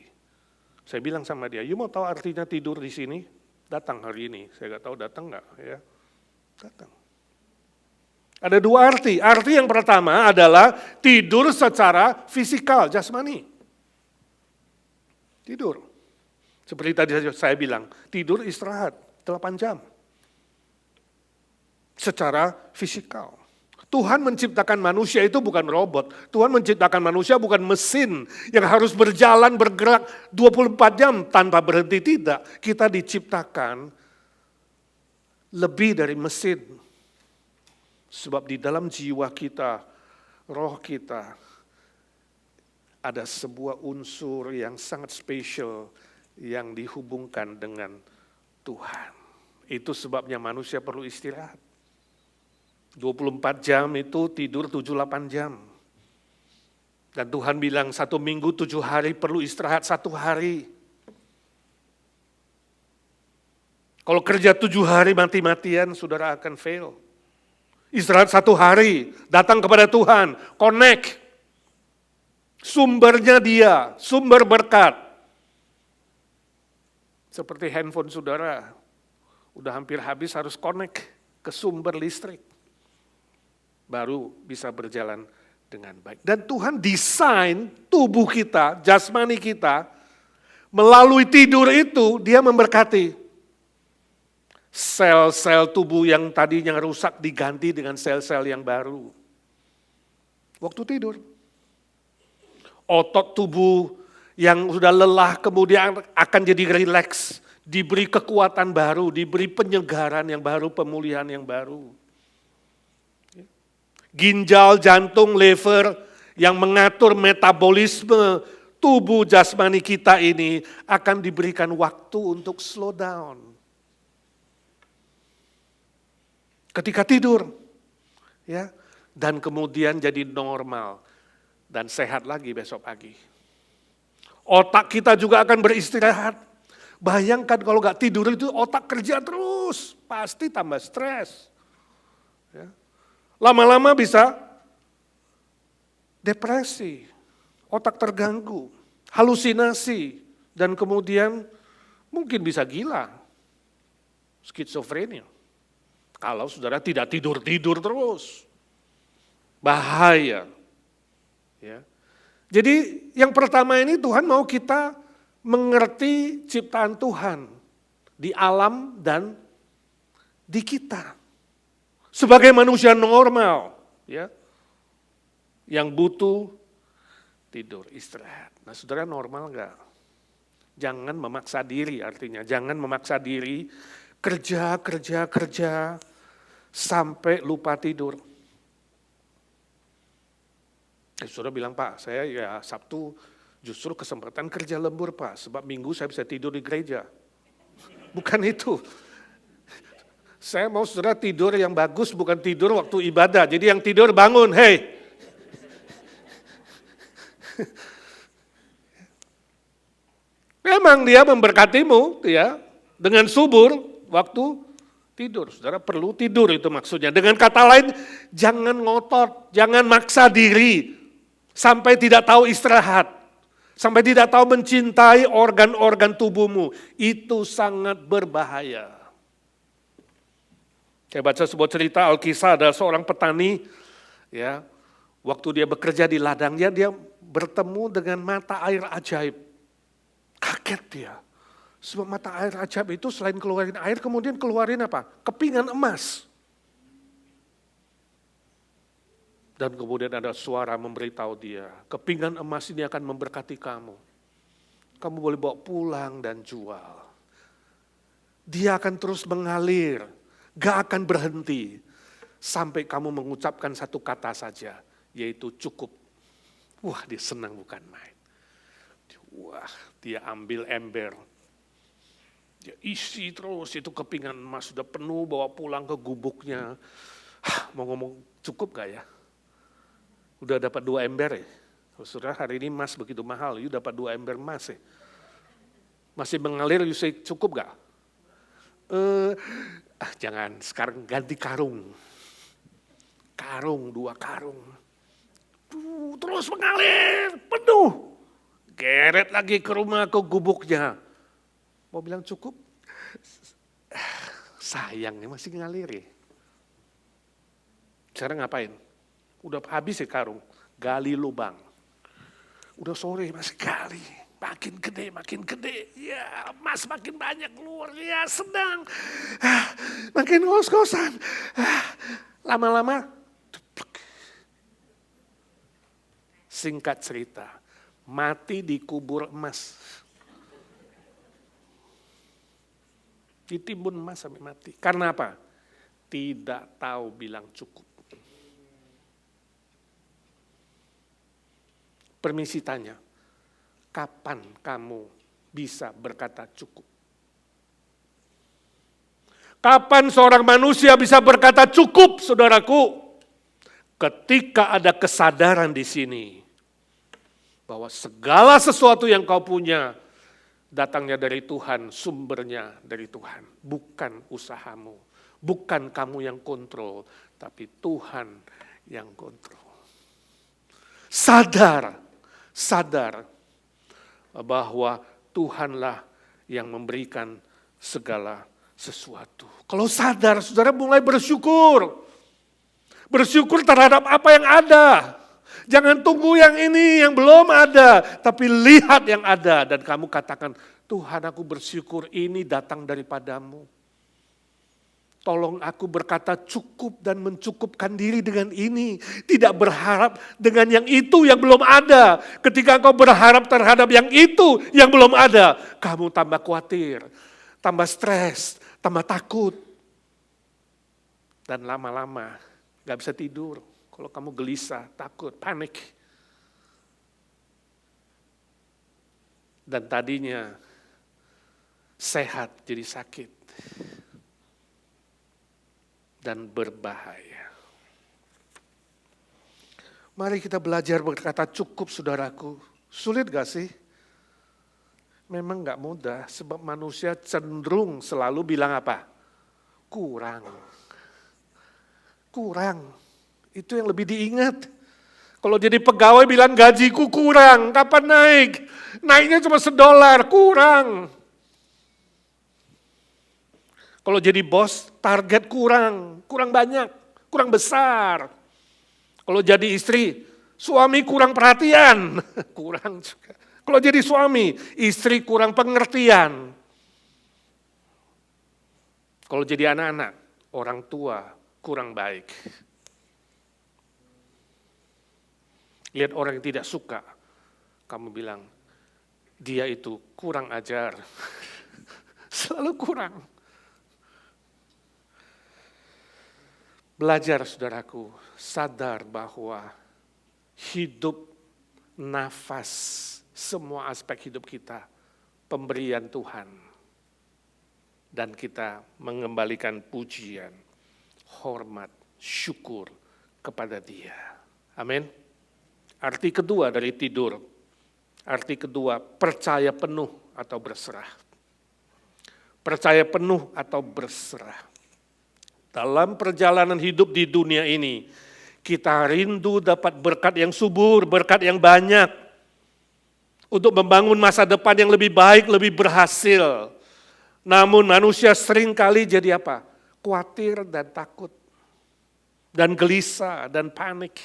Saya bilang sama dia, you mau tahu artinya tidur di sini? Datang hari ini. Saya nggak tahu datang nggak, ya. Datang. Ada dua arti. Arti yang pertama adalah tidur secara fisikal, jasmani. Tidur. Seperti tadi saya bilang, tidur istirahat 8 jam. Secara fisikal. Tuhan menciptakan manusia itu bukan robot. Tuhan menciptakan manusia bukan mesin yang harus berjalan, bergerak 24 jam tanpa berhenti. Tidak. Kita diciptakan lebih dari mesin. Sebab di dalam jiwa kita, roh kita, ada sebuah unsur yang sangat spesial yang dihubungkan dengan Tuhan. Itu sebabnya manusia perlu istirahat. 24 jam itu tidur 7-8 jam. Dan Tuhan bilang 1 minggu 7 hari perlu istirahat 1 hari. Kalau kerja 7 hari mati-matian, saudara akan fail. Istirahat 1 hari, datang kepada Tuhan, connect. Sumbernya dia, sumber berkat. Seperti handphone saudara, udah hampir habis harus connect ke sumber listrik. Baru bisa berjalan dengan baik. Dan Tuhan desain tubuh kita, jasmani kita, melalui tidur itu dia memberkati. Sel-sel tubuh yang tadinya rusak diganti dengan sel-sel yang baru. Waktu tidur. Otot tubuh yang sudah lelah kemudian akan jadi rileks. Diberi kekuatan baru, diberi penyegaran yang baru, pemulihan yang baru. Ginjal, jantung, liver yang mengatur metabolisme tubuh jasmani kita ini akan diberikan waktu untuk slow down. Ketika tidur, ya, dan kemudian jadi normal dan sehat lagi besok pagi. Otak kita juga akan beristirahat. Bayangkan kalau nggak tidur itu otak kerja terus, pasti tambah stres. Ya. Lama-lama bisa depresi, otak terganggu, halusinasi, dan kemudian mungkin bisa gila, skizofrenia. Kalau saudara tidak tidur-tidur terus, bahaya. Ya. Jadi yang pertama ini Tuhan mau kita mengerti ciptaan Tuhan di alam dan di kita. Sebagai manusia normal, ya, yang butuh tidur, istirahat. Nah, saudara normal enggak? Jangan memaksa diri, artinya jangan memaksa diri kerja sampai lupa tidur. Saudara bilang, Pak, saya ya Sabtu justru kesempatan kerja lembur, Pak, sebab Minggu saya bisa tidur di gereja. Bukan itu. Saya mau saudara tidur yang bagus, bukan tidur waktu ibadah. Jadi yang tidur bangun, hei. Memang dia memberkatimu ya dengan subur waktu tidur. Saudara perlu tidur itu maksudnya. Dengan kata lain, jangan ngotot, jangan maksa diri sampai tidak tahu istirahat. Sampai tidak tahu mencintai organ-organ tubuhmu. Itu sangat berbahaya. Saya baca sebuah cerita Alkisah, ada seorang petani, ya, waktu dia bekerja di ladangnya, dia bertemu dengan mata air ajaib. Kaget dia. Sebab mata air ajaib itu selain keluarin air, kemudian keluarin apa? Kepingan emas. Dan kemudian ada suara memberitahu dia, kepingan emas ini akan memberkati kamu. Kamu boleh bawa pulang dan jual. Dia akan terus mengalir, gak akan berhenti. Sampai kamu mengucapkan satu kata saja, yaitu cukup. Wah, dia senang bukan main. Wah, dia ambil ember. Dia isi terus, itu kepingan emas sudah penuh, bawa pulang ke gubuknya. Mau ngomong cukup gak ya? Udah dapat 2 ember ya? Saudara, hari ini emas begitu mahal, you dapat 2 ember emas ya? Masih mengalir, you say cukup gak? Jangan, sekarang ganti karung. Karung, 2 karung. Terus mengalir, penuh. Geret lagi ke rumah, ke gubuknya. Mau bilang cukup? Sayangnya masih ngalir ya. Sekarang ngapain? Udah habis ya karung, gali lubang. Udah sore masih gali, makin gede. Ya, emas makin banyak keluar, ya senang. Makin ngos-ngosan. Lama-lama, singkat cerita, mati dikubur emas. Ditimbun emas sampai mati. Karena apa? Tidak tahu bilang cukup. Permisi tanya, kapan kamu bisa berkata cukup? Kapan seorang manusia bisa berkata cukup, saudaraku? Ketika ada kesadaran di sini, bahwa segala sesuatu yang kau punya, datangnya dari Tuhan, sumbernya dari Tuhan. Bukan usahamu, bukan kamu yang kontrol, tapi Tuhan yang kontrol. Sadar bahwa Tuhanlah yang memberikan segala sesuatu. Kalau sadar, saudara mulai bersyukur. Bersyukur terhadap apa yang ada. Jangan tunggu yang ini, yang belum ada. Tapi lihat yang ada dan kamu katakan, Tuhan aku bersyukur ini datang daripadamu. Tolong aku berkata cukup dan mencukupkan diri dengan ini. Tidak berharap dengan yang itu yang belum ada. Ketika engkau berharap terhadap yang itu yang belum ada, kamu tambah khawatir, tambah stres, tambah takut. Dan lama-lama gak bisa tidur. Kalau kamu gelisah, takut, panik. Dan tadinya sehat jadi sakit. Dan berbahaya. Mari kita belajar berkata cukup, saudaraku. Sulit gak sih? Memang nggak mudah, sebab manusia cenderung selalu bilang apa? Kurang. Kurang. Itu yang lebih diingat. Kalau jadi pegawai bilang gajiku kurang, kapan naik? Naiknya cuma $1, kurang. Kalau jadi bos, target kurang banyak, kurang besar. Kalau jadi istri, suami kurang perhatian, kurang juga. Kalau jadi suami, istri kurang pengertian. Kalau jadi anak-anak, orang tua kurang baik. Lihat orang yang tidak suka, kamu bilang, dia itu kurang ajar. Selalu kurang. Belajar saudaraku, sadar bahwa hidup, nafas, semua aspek hidup kita, pemberian Tuhan. Dan kita mengembalikan pujian, hormat, syukur kepada Dia. Amin. Arti kedua dari tidur, arti kedua percaya penuh atau berserah. Percaya penuh atau berserah. Dalam perjalanan hidup di dunia ini, kita rindu dapat berkat yang subur, berkat yang banyak, untuk membangun masa depan yang lebih baik, lebih berhasil. Namun manusia seringkali jadi apa? Khawatir dan takut, dan gelisah dan panik.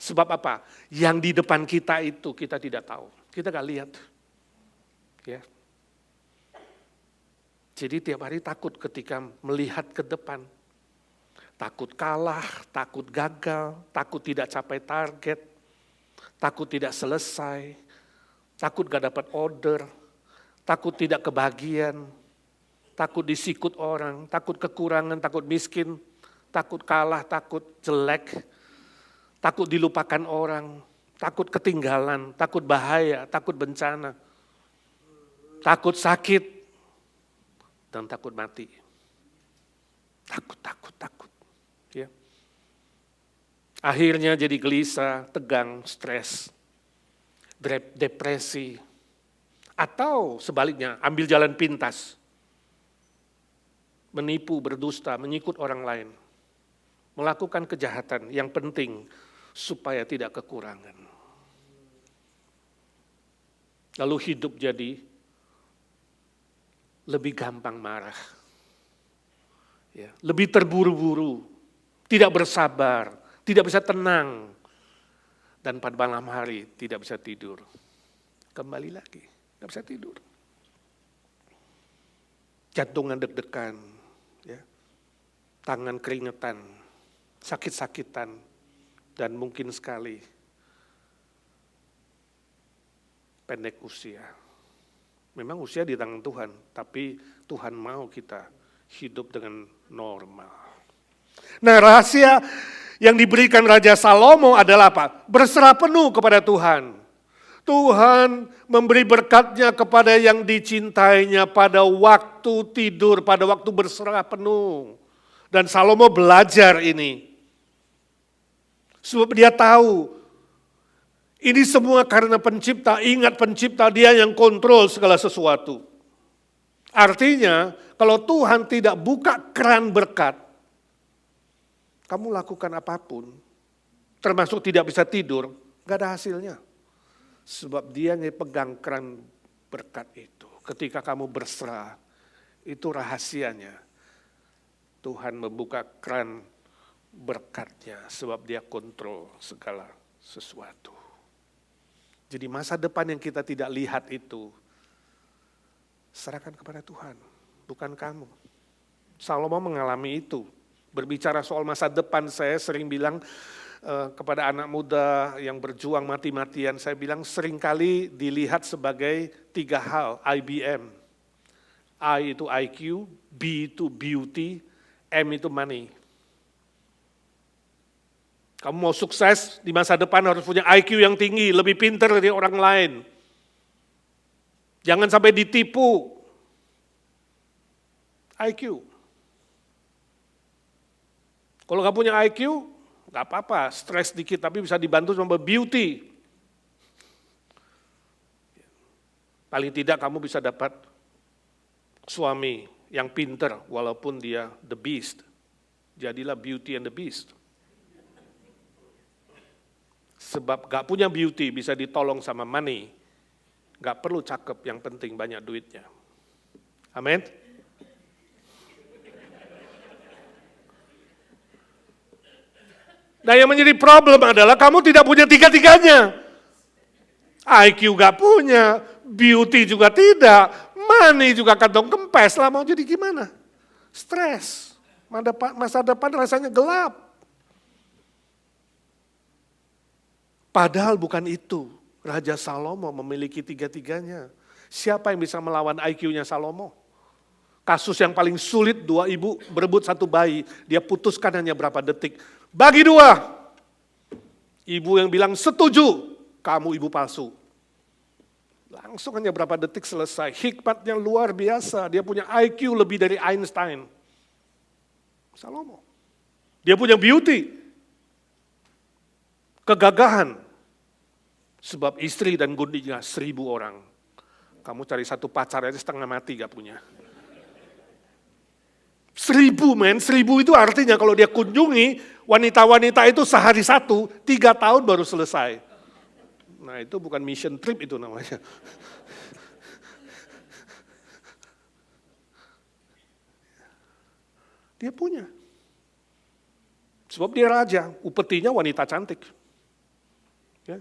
Sebab apa? Yang di depan kita itu kita tidak tahu, kita gak lihat. Ya. Jadi tiap hari takut ketika melihat ke depan. Takut kalah, takut gagal, takut tidak capai target, takut tidak selesai, takut gak dapat order, takut tidak kebahagiaan, takut disikut orang, takut kekurangan, takut miskin, takut kalah, takut jelek, takut dilupakan orang, takut ketinggalan, takut bahaya, takut bencana, takut sakit, dan takut mati. Takut. Ya. Akhirnya jadi gelisah, tegang, stres, depresi, atau sebaliknya ambil jalan pintas, menipu, berdusta, menyikut orang lain, melakukan kejahatan yang penting supaya tidak kekurangan. Lalu hidup jadi lebih gampang marah, ya, lebih terburu-buru, tidak bersabar, tidak bisa tenang, dan pada malam hari tidak bisa tidur. Kembali lagi, tidak bisa tidur. Jantungan deg-degan, ya, tangan keringetan, sakit-sakitan, dan mungkin sekali pendek usia. Memang usia di tangan Tuhan, tapi Tuhan mau kita hidup dengan normal. Nah, rahasia yang diberikan Raja Salomo adalah apa? Berserah penuh kepada Tuhan. Tuhan memberi berkatnya kepada yang dicintainya pada waktu tidur, pada waktu berserah penuh. Dan Salomo belajar ini. Sebab dia tahu, ini semua karena pencipta, ingat pencipta, dia yang kontrol segala sesuatu. Artinya, kalau Tuhan tidak buka keran berkat, kamu lakukan apapun, termasuk tidak bisa tidur, gak ada hasilnya. Sebab dia yang pegang keran berkat itu. Ketika kamu berserah, itu rahasianya. Tuhan membuka keran berkatnya, sebab dia kontrol segala sesuatu. Jadi masa depan yang kita tidak lihat itu, serahkan kepada Tuhan, bukan kamu. Salomo mengalami itu. Berbicara soal masa depan, saya sering bilang kepada anak muda yang berjuang mati-matian, saya bilang seringkali dilihat sebagai 3 hal, IBM. I itu IQ, B itu beauty, M itu money. Kamu mau sukses di masa depan harus punya IQ yang tinggi, lebih pintar dari orang lain. Jangan sampai ditipu. IQ. Kalau nggak punya IQ, nggak apa-apa, stres dikit, tapi bisa dibantu sama beauty. Paling tidak kamu bisa dapat suami yang pinter walaupun dia the beast. Jadilah Beauty and the Beast. Sebab gak punya beauty bisa ditolong sama money. Gak perlu cakep, yang penting banyak duitnya. Amin. Nah yang menjadi problem adalah kamu tidak punya tiga-tiganya. IQ gak punya, beauty juga tidak, money juga kantong kempes lah, mau jadi gimana? Stres, masa depan rasanya gelap. Padahal bukan itu, Raja Salomo memiliki tiga-tiganya. Siapa yang bisa melawan IQ-nya Salomo? Kasus yang paling sulit, 2 ibu berebut 1 bayi, dia putuskan hanya berapa detik. Bagi 2, ibu yang bilang setuju, kamu ibu palsu. Langsung hanya berapa detik selesai, hikmatnya luar biasa, dia punya IQ lebih dari Einstein. Salomo, dia punya beauty, kegagahan. Sebab istri dan gundinya 1000 orang. Kamu cari satu pacar aja setengah mati gak punya. 1000 men, 1000 itu artinya kalau dia kunjungi wanita-wanita itu sehari 1, 3 tahun baru selesai. Nah itu bukan mission trip itu namanya. Dia punya. Sebab dia raja, upetinya wanita cantik. Ya.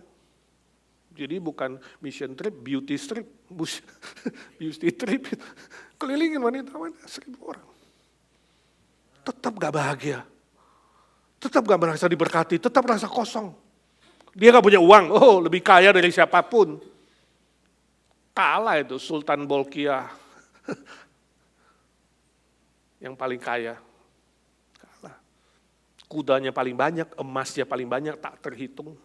Jadi bukan mission trip, beauty trip, beauty trip, kelilingin wanita-wanita 1000 orang. Tetap gak bahagia, tetap gak merasa diberkati, tetap merasa kosong. Dia gak punya uang, lebih kaya dari siapapun. Kalah itu Sultan Bolkiah, yang paling kaya. Kalah. Kudanya paling banyak, emasnya paling banyak, tak terhitung.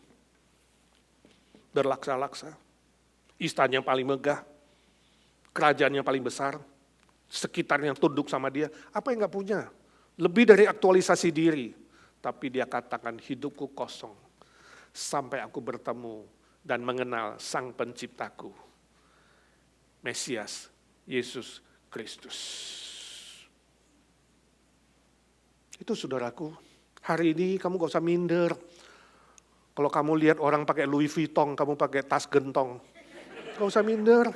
Berlaksa-laksa, istana yang paling megah, kerajaan yang paling besar, sekitar yang tunduk sama dia, apa yang gak punya? Lebih dari aktualisasi diri, tapi dia katakan hidupku kosong, sampai aku bertemu dan mengenal Sang Penciptaku, Mesias, Yesus Kristus. Itu saudaraku, hari ini kamu gak usah minder. Kalau kamu lihat orang pakai Louis Vuitton, kamu pakai tas gentong. Gak usah minder.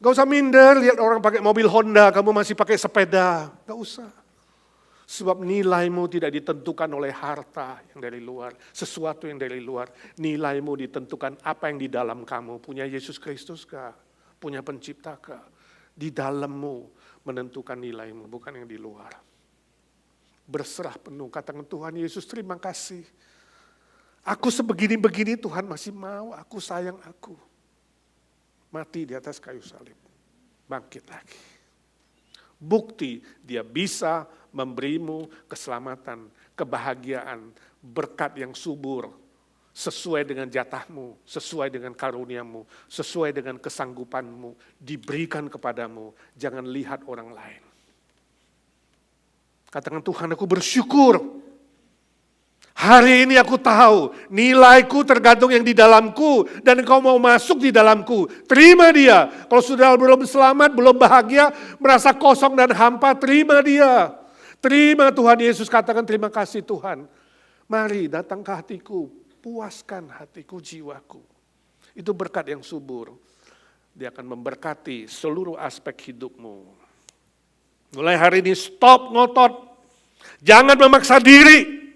Gak usah minder, lihat orang pakai mobil Honda, kamu masih pakai sepeda. Gak usah. Sebab nilaimu tidak ditentukan oleh harta yang dari luar. Sesuatu yang dari luar. Nilaimu ditentukan apa yang di dalam kamu. Punya Yesus Kristus kah? Punya pencipta kah? Di dalammu menentukan nilaimu, bukan yang di luar. Berserah penuh, katakan Tuhan Yesus terima kasih. Aku sebegini-begini Tuhan masih mau, aku sayang aku. Mati di atas kayu salib, bangkit lagi. Bukti dia bisa memberimu keselamatan, kebahagiaan, berkat yang subur. Sesuai dengan jatahmu, sesuai dengan karuniamu, sesuai dengan kesanggupanmu, diberikan kepadamu. Jangan lihat orang lain. Katakan Tuhan aku bersyukur. Hari ini aku tahu nilaiku tergantung yang di dalamku. Dan engkau mau masuk di dalamku. Terima dia. Kalau sudah belum selamat, belum bahagia, merasa kosong dan hampa, terima dia. Terima Tuhan Yesus, katakan terima kasih Tuhan. Mari datang ke hatiku, puaskan hatiku, jiwaku. Itu berkat yang subur. Dia akan memberkati seluruh aspek hidupmu. Mulai hari ini stop ngotot. Jangan memaksa diri.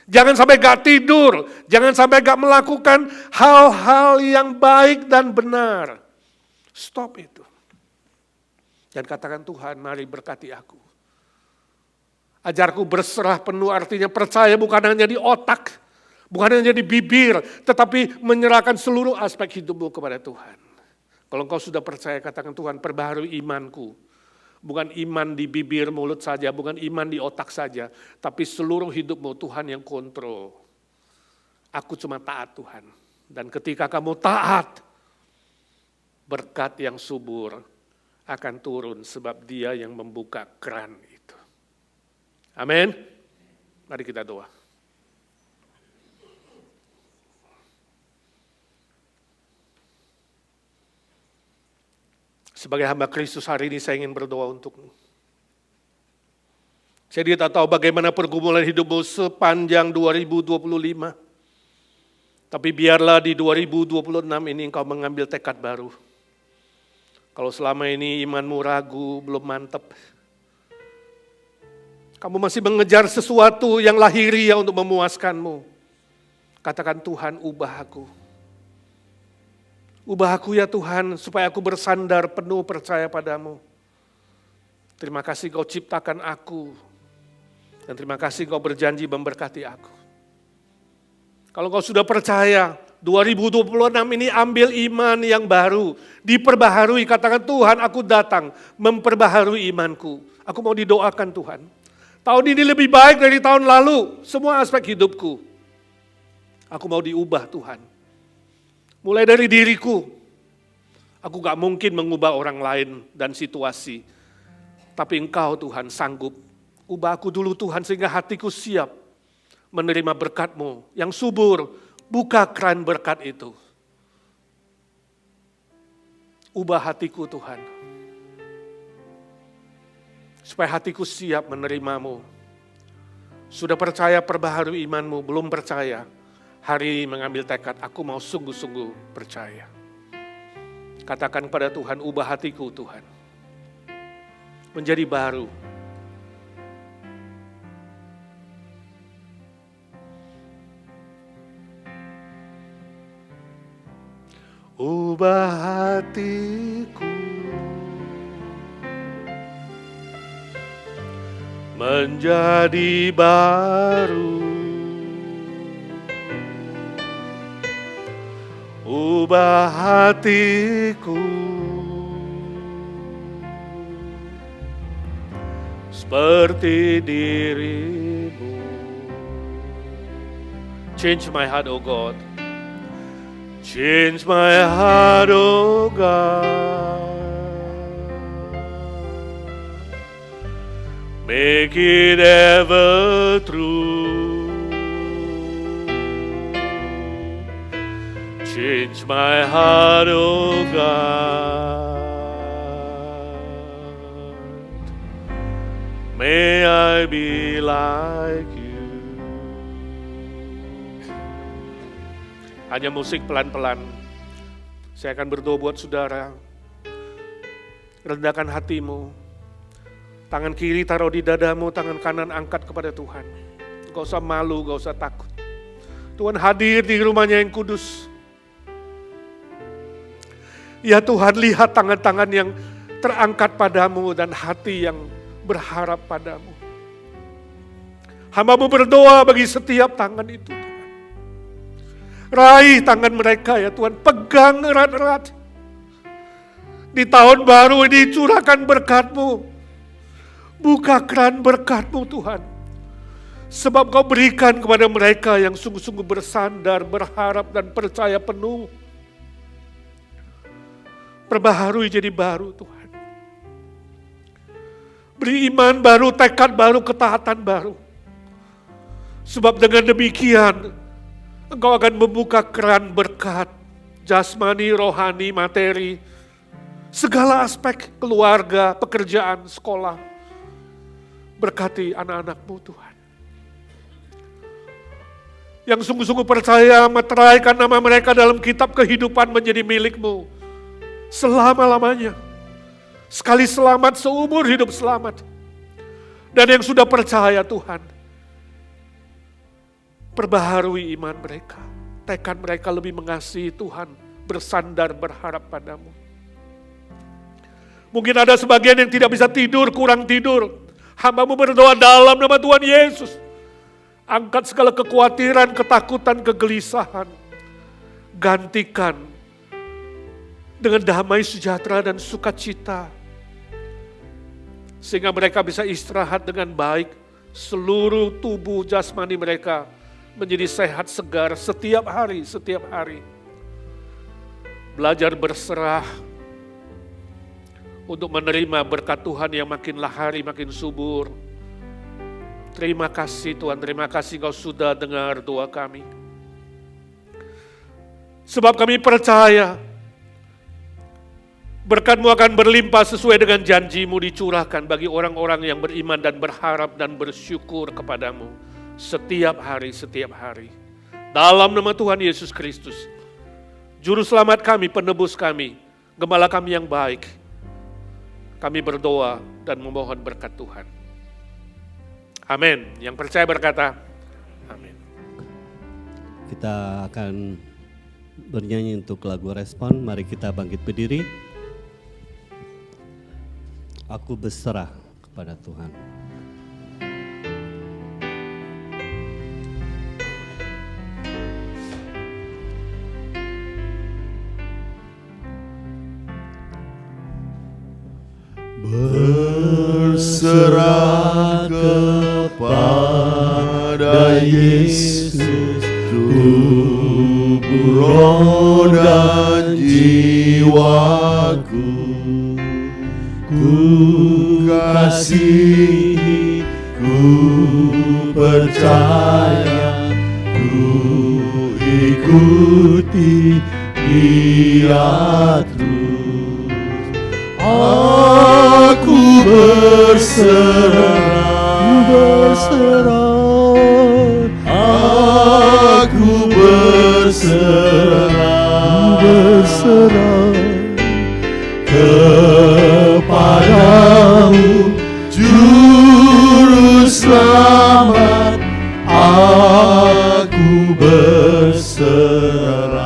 Jangan sampai gak tidur. Jangan sampai gak melakukan hal-hal yang baik dan benar. Stop itu. Dan katakan Tuhan, mari berkati aku. Ajarku berserah penuh artinya percaya bukan hanya di otak. Bukan hanya di bibir. Tetapi menyerahkan seluruh aspek hidupmu kepada Tuhan. Kalau engkau sudah percaya, katakan Tuhan perbaharui imanku. Bukan iman di bibir mulut saja, bukan iman di otak saja, tapi seluruh hidupmu Tuhan yang kontrol. Aku cuma taat Tuhan. Dan ketika kamu taat, berkat yang subur akan turun sebab Dia yang membuka keran itu. Amin. Mari kita doa. Sebagai hamba Kristus hari ini saya ingin berdoa untukmu. Saya tidak tahu bagaimana pergumulan hidupmu sepanjang 2025. Tapi biarlah di 2026 ini engkau mengambil tekad baru. Kalau selama ini imanmu ragu, belum mantap. Kamu masih mengejar sesuatu yang lahiriah untuk memuaskanmu. Katakan, Tuhan, ubah aku. Ubah aku ya Tuhan, supaya aku bersandar penuh percaya padamu. Terima kasih Kau ciptakan aku. Dan terima kasih Kau berjanji memberkati aku. Kalau Kau sudah percaya, 2026 ini ambil iman yang baru. Diperbaharui, katakan, Tuhan, aku datang memperbaharui imanku. Aku mau didoakan Tuhan. Tahun ini lebih baik dari tahun lalu, semua aspek hidupku. Aku mau diubah Tuhan. Mulai dari diriku, aku gak mungkin mengubah orang lain dan situasi. Tapi Engkau Tuhan sanggup. Ubah aku dulu Tuhan sehingga hatiku siap menerima berkat-Mu yang subur. Buka keran berkat itu. Ubah hatiku Tuhan. Supaya hatiku siap menerimamu. Sudah percaya perbaharui imanmu, belum percaya. Hari ini mengambil tekad, aku mau sungguh-sungguh percaya. Katakan kepada Tuhan, ubah hatiku Tuhan. Menjadi baru. Ubah hatiku. Menjadi baru. Ubah hatiku. Seperti dirimu. Change my heart, oh God. Change my heart, oh God. Make it ever true. Change my heart, oh God. May I be like you. Hanya musik pelan-pelan. Saya akan berdoa buat saudara. Rendahkan hatimu. Tangan kiri taruh di dadamu, tangan kanan angkat kepada Tuhan. Gak usah malu, gak usah takut. Tuhan hadir di rumahnya yang kudus. Ya Tuhan, lihat tangan-tangan yang terangkat padamu dan hati yang berharap padamu. Hamba-Mu berdoa bagi setiap tangan itu Tuhan. Raih tangan mereka ya Tuhan, pegang erat-erat. Di tahun baru ini curahkan berkat-Mu. Buka keran berkat-Mu Tuhan. Sebab Kau berikan kepada mereka yang sungguh-sungguh bersandar, berharap dan percaya penuh. Perbaharui jadi baru Tuhan. Beri iman baru, tekad baru, ketaatan baru. Sebab dengan demikian Engkau akan membuka keran berkat. Jasmani, rohani, materi. Segala aspek keluarga, pekerjaan, sekolah. Berkati anak-anak-Mu Tuhan. Yang sungguh-sungguh percaya meteraikan nama mereka dalam kitab kehidupan menjadi milik-Mu. Selama-lamanya. Sekali selamat, seumur hidup selamat. Dan yang sudah percaya Tuhan. Perbaharui iman mereka. Tekad mereka lebih mengasihi Tuhan. Bersandar, berharap padamu. Mungkin ada sebagian yang tidak bisa tidur, kurang tidur. Hamba-Mu berdoa dalam nama Tuhan Yesus. Angkat segala kekhawatiran, ketakutan, kegelisahan. Gantikan dengan damai sejahtera dan sukacita. Sehingga mereka bisa istirahat dengan baik. Seluruh tubuh jasmani mereka menjadi sehat segar setiap hari, setiap hari. Belajar berserah untuk menerima berkat Tuhan yang makin hari makin subur. Terima kasih Tuhan, terima kasih Kau sudah dengar doa kami. Sebab kami percaya Berkat-Mu akan berlimpah sesuai dengan janji-Mu dicurahkan bagi orang-orang yang beriman dan berharap dan bersyukur kepadamu setiap hari. Dalam nama Tuhan Yesus Kristus, Juru Selamat kami, penebus kami, Gembala kami yang baik, kami berdoa dan memohon berkat Tuhan. Amin. Yang percaya berkata, amin. Kita akan bernyanyi untuk lagu respon. Mari kita bangkit berdiri. Aku berserah kepada Tuhan. Berserah kepada Yesus, tubuh, roh dan jiwaku. Ku kasihi, ku percaya, ku ikuti Dia terus. Aku berserah, aku berserah kepadamu, Juru Selamat, aku berserah.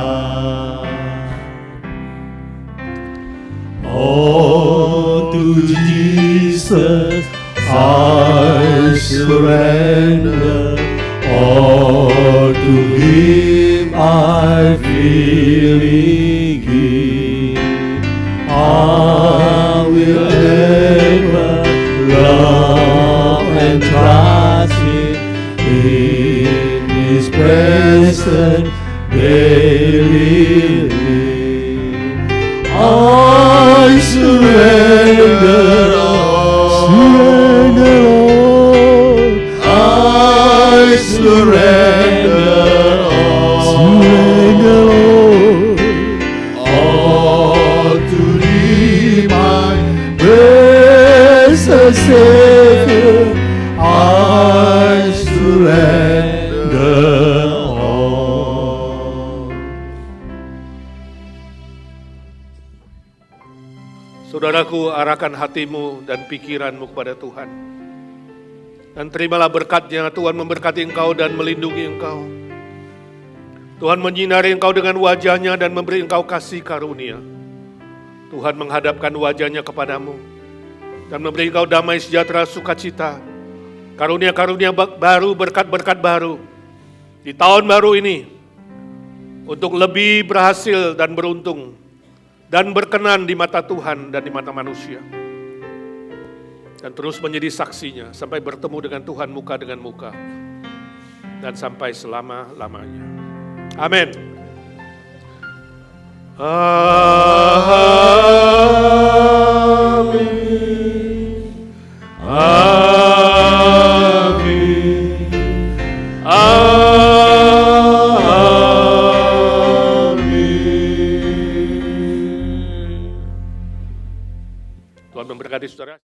Oh, to Jesus I surrender, all to Him I freely give. I will ever love and trust Him in His presence daily live. I surrender all, I surrender all to Thee, my blessed Savior. I surrender all. Saudaraku, arahkan hatimu dan pikiranmu kepada Tuhan. Dan terimalah berkat-Nya. Tuhan memberkati engkau dan melindungi engkau. Tuhan menyinari engkau dengan wajah-Nya dan memberi engkau kasih karunia. Tuhan menghadapkan wajah-Nya kepadamu dan memberi engkau damai sejahtera, sukacita, karunia-karunia baru, berkat-berkat baru di tahun baru ini, untuk lebih berhasil dan beruntung dan berkenan di mata Tuhan dan di mata manusia. Dan terus menjadi saksinya sampai bertemu dengan Tuhan muka dengan muka. Dan sampai selama-lamanya. Amin. Amin. Amin. Amin. Tuhan memberkati saudara.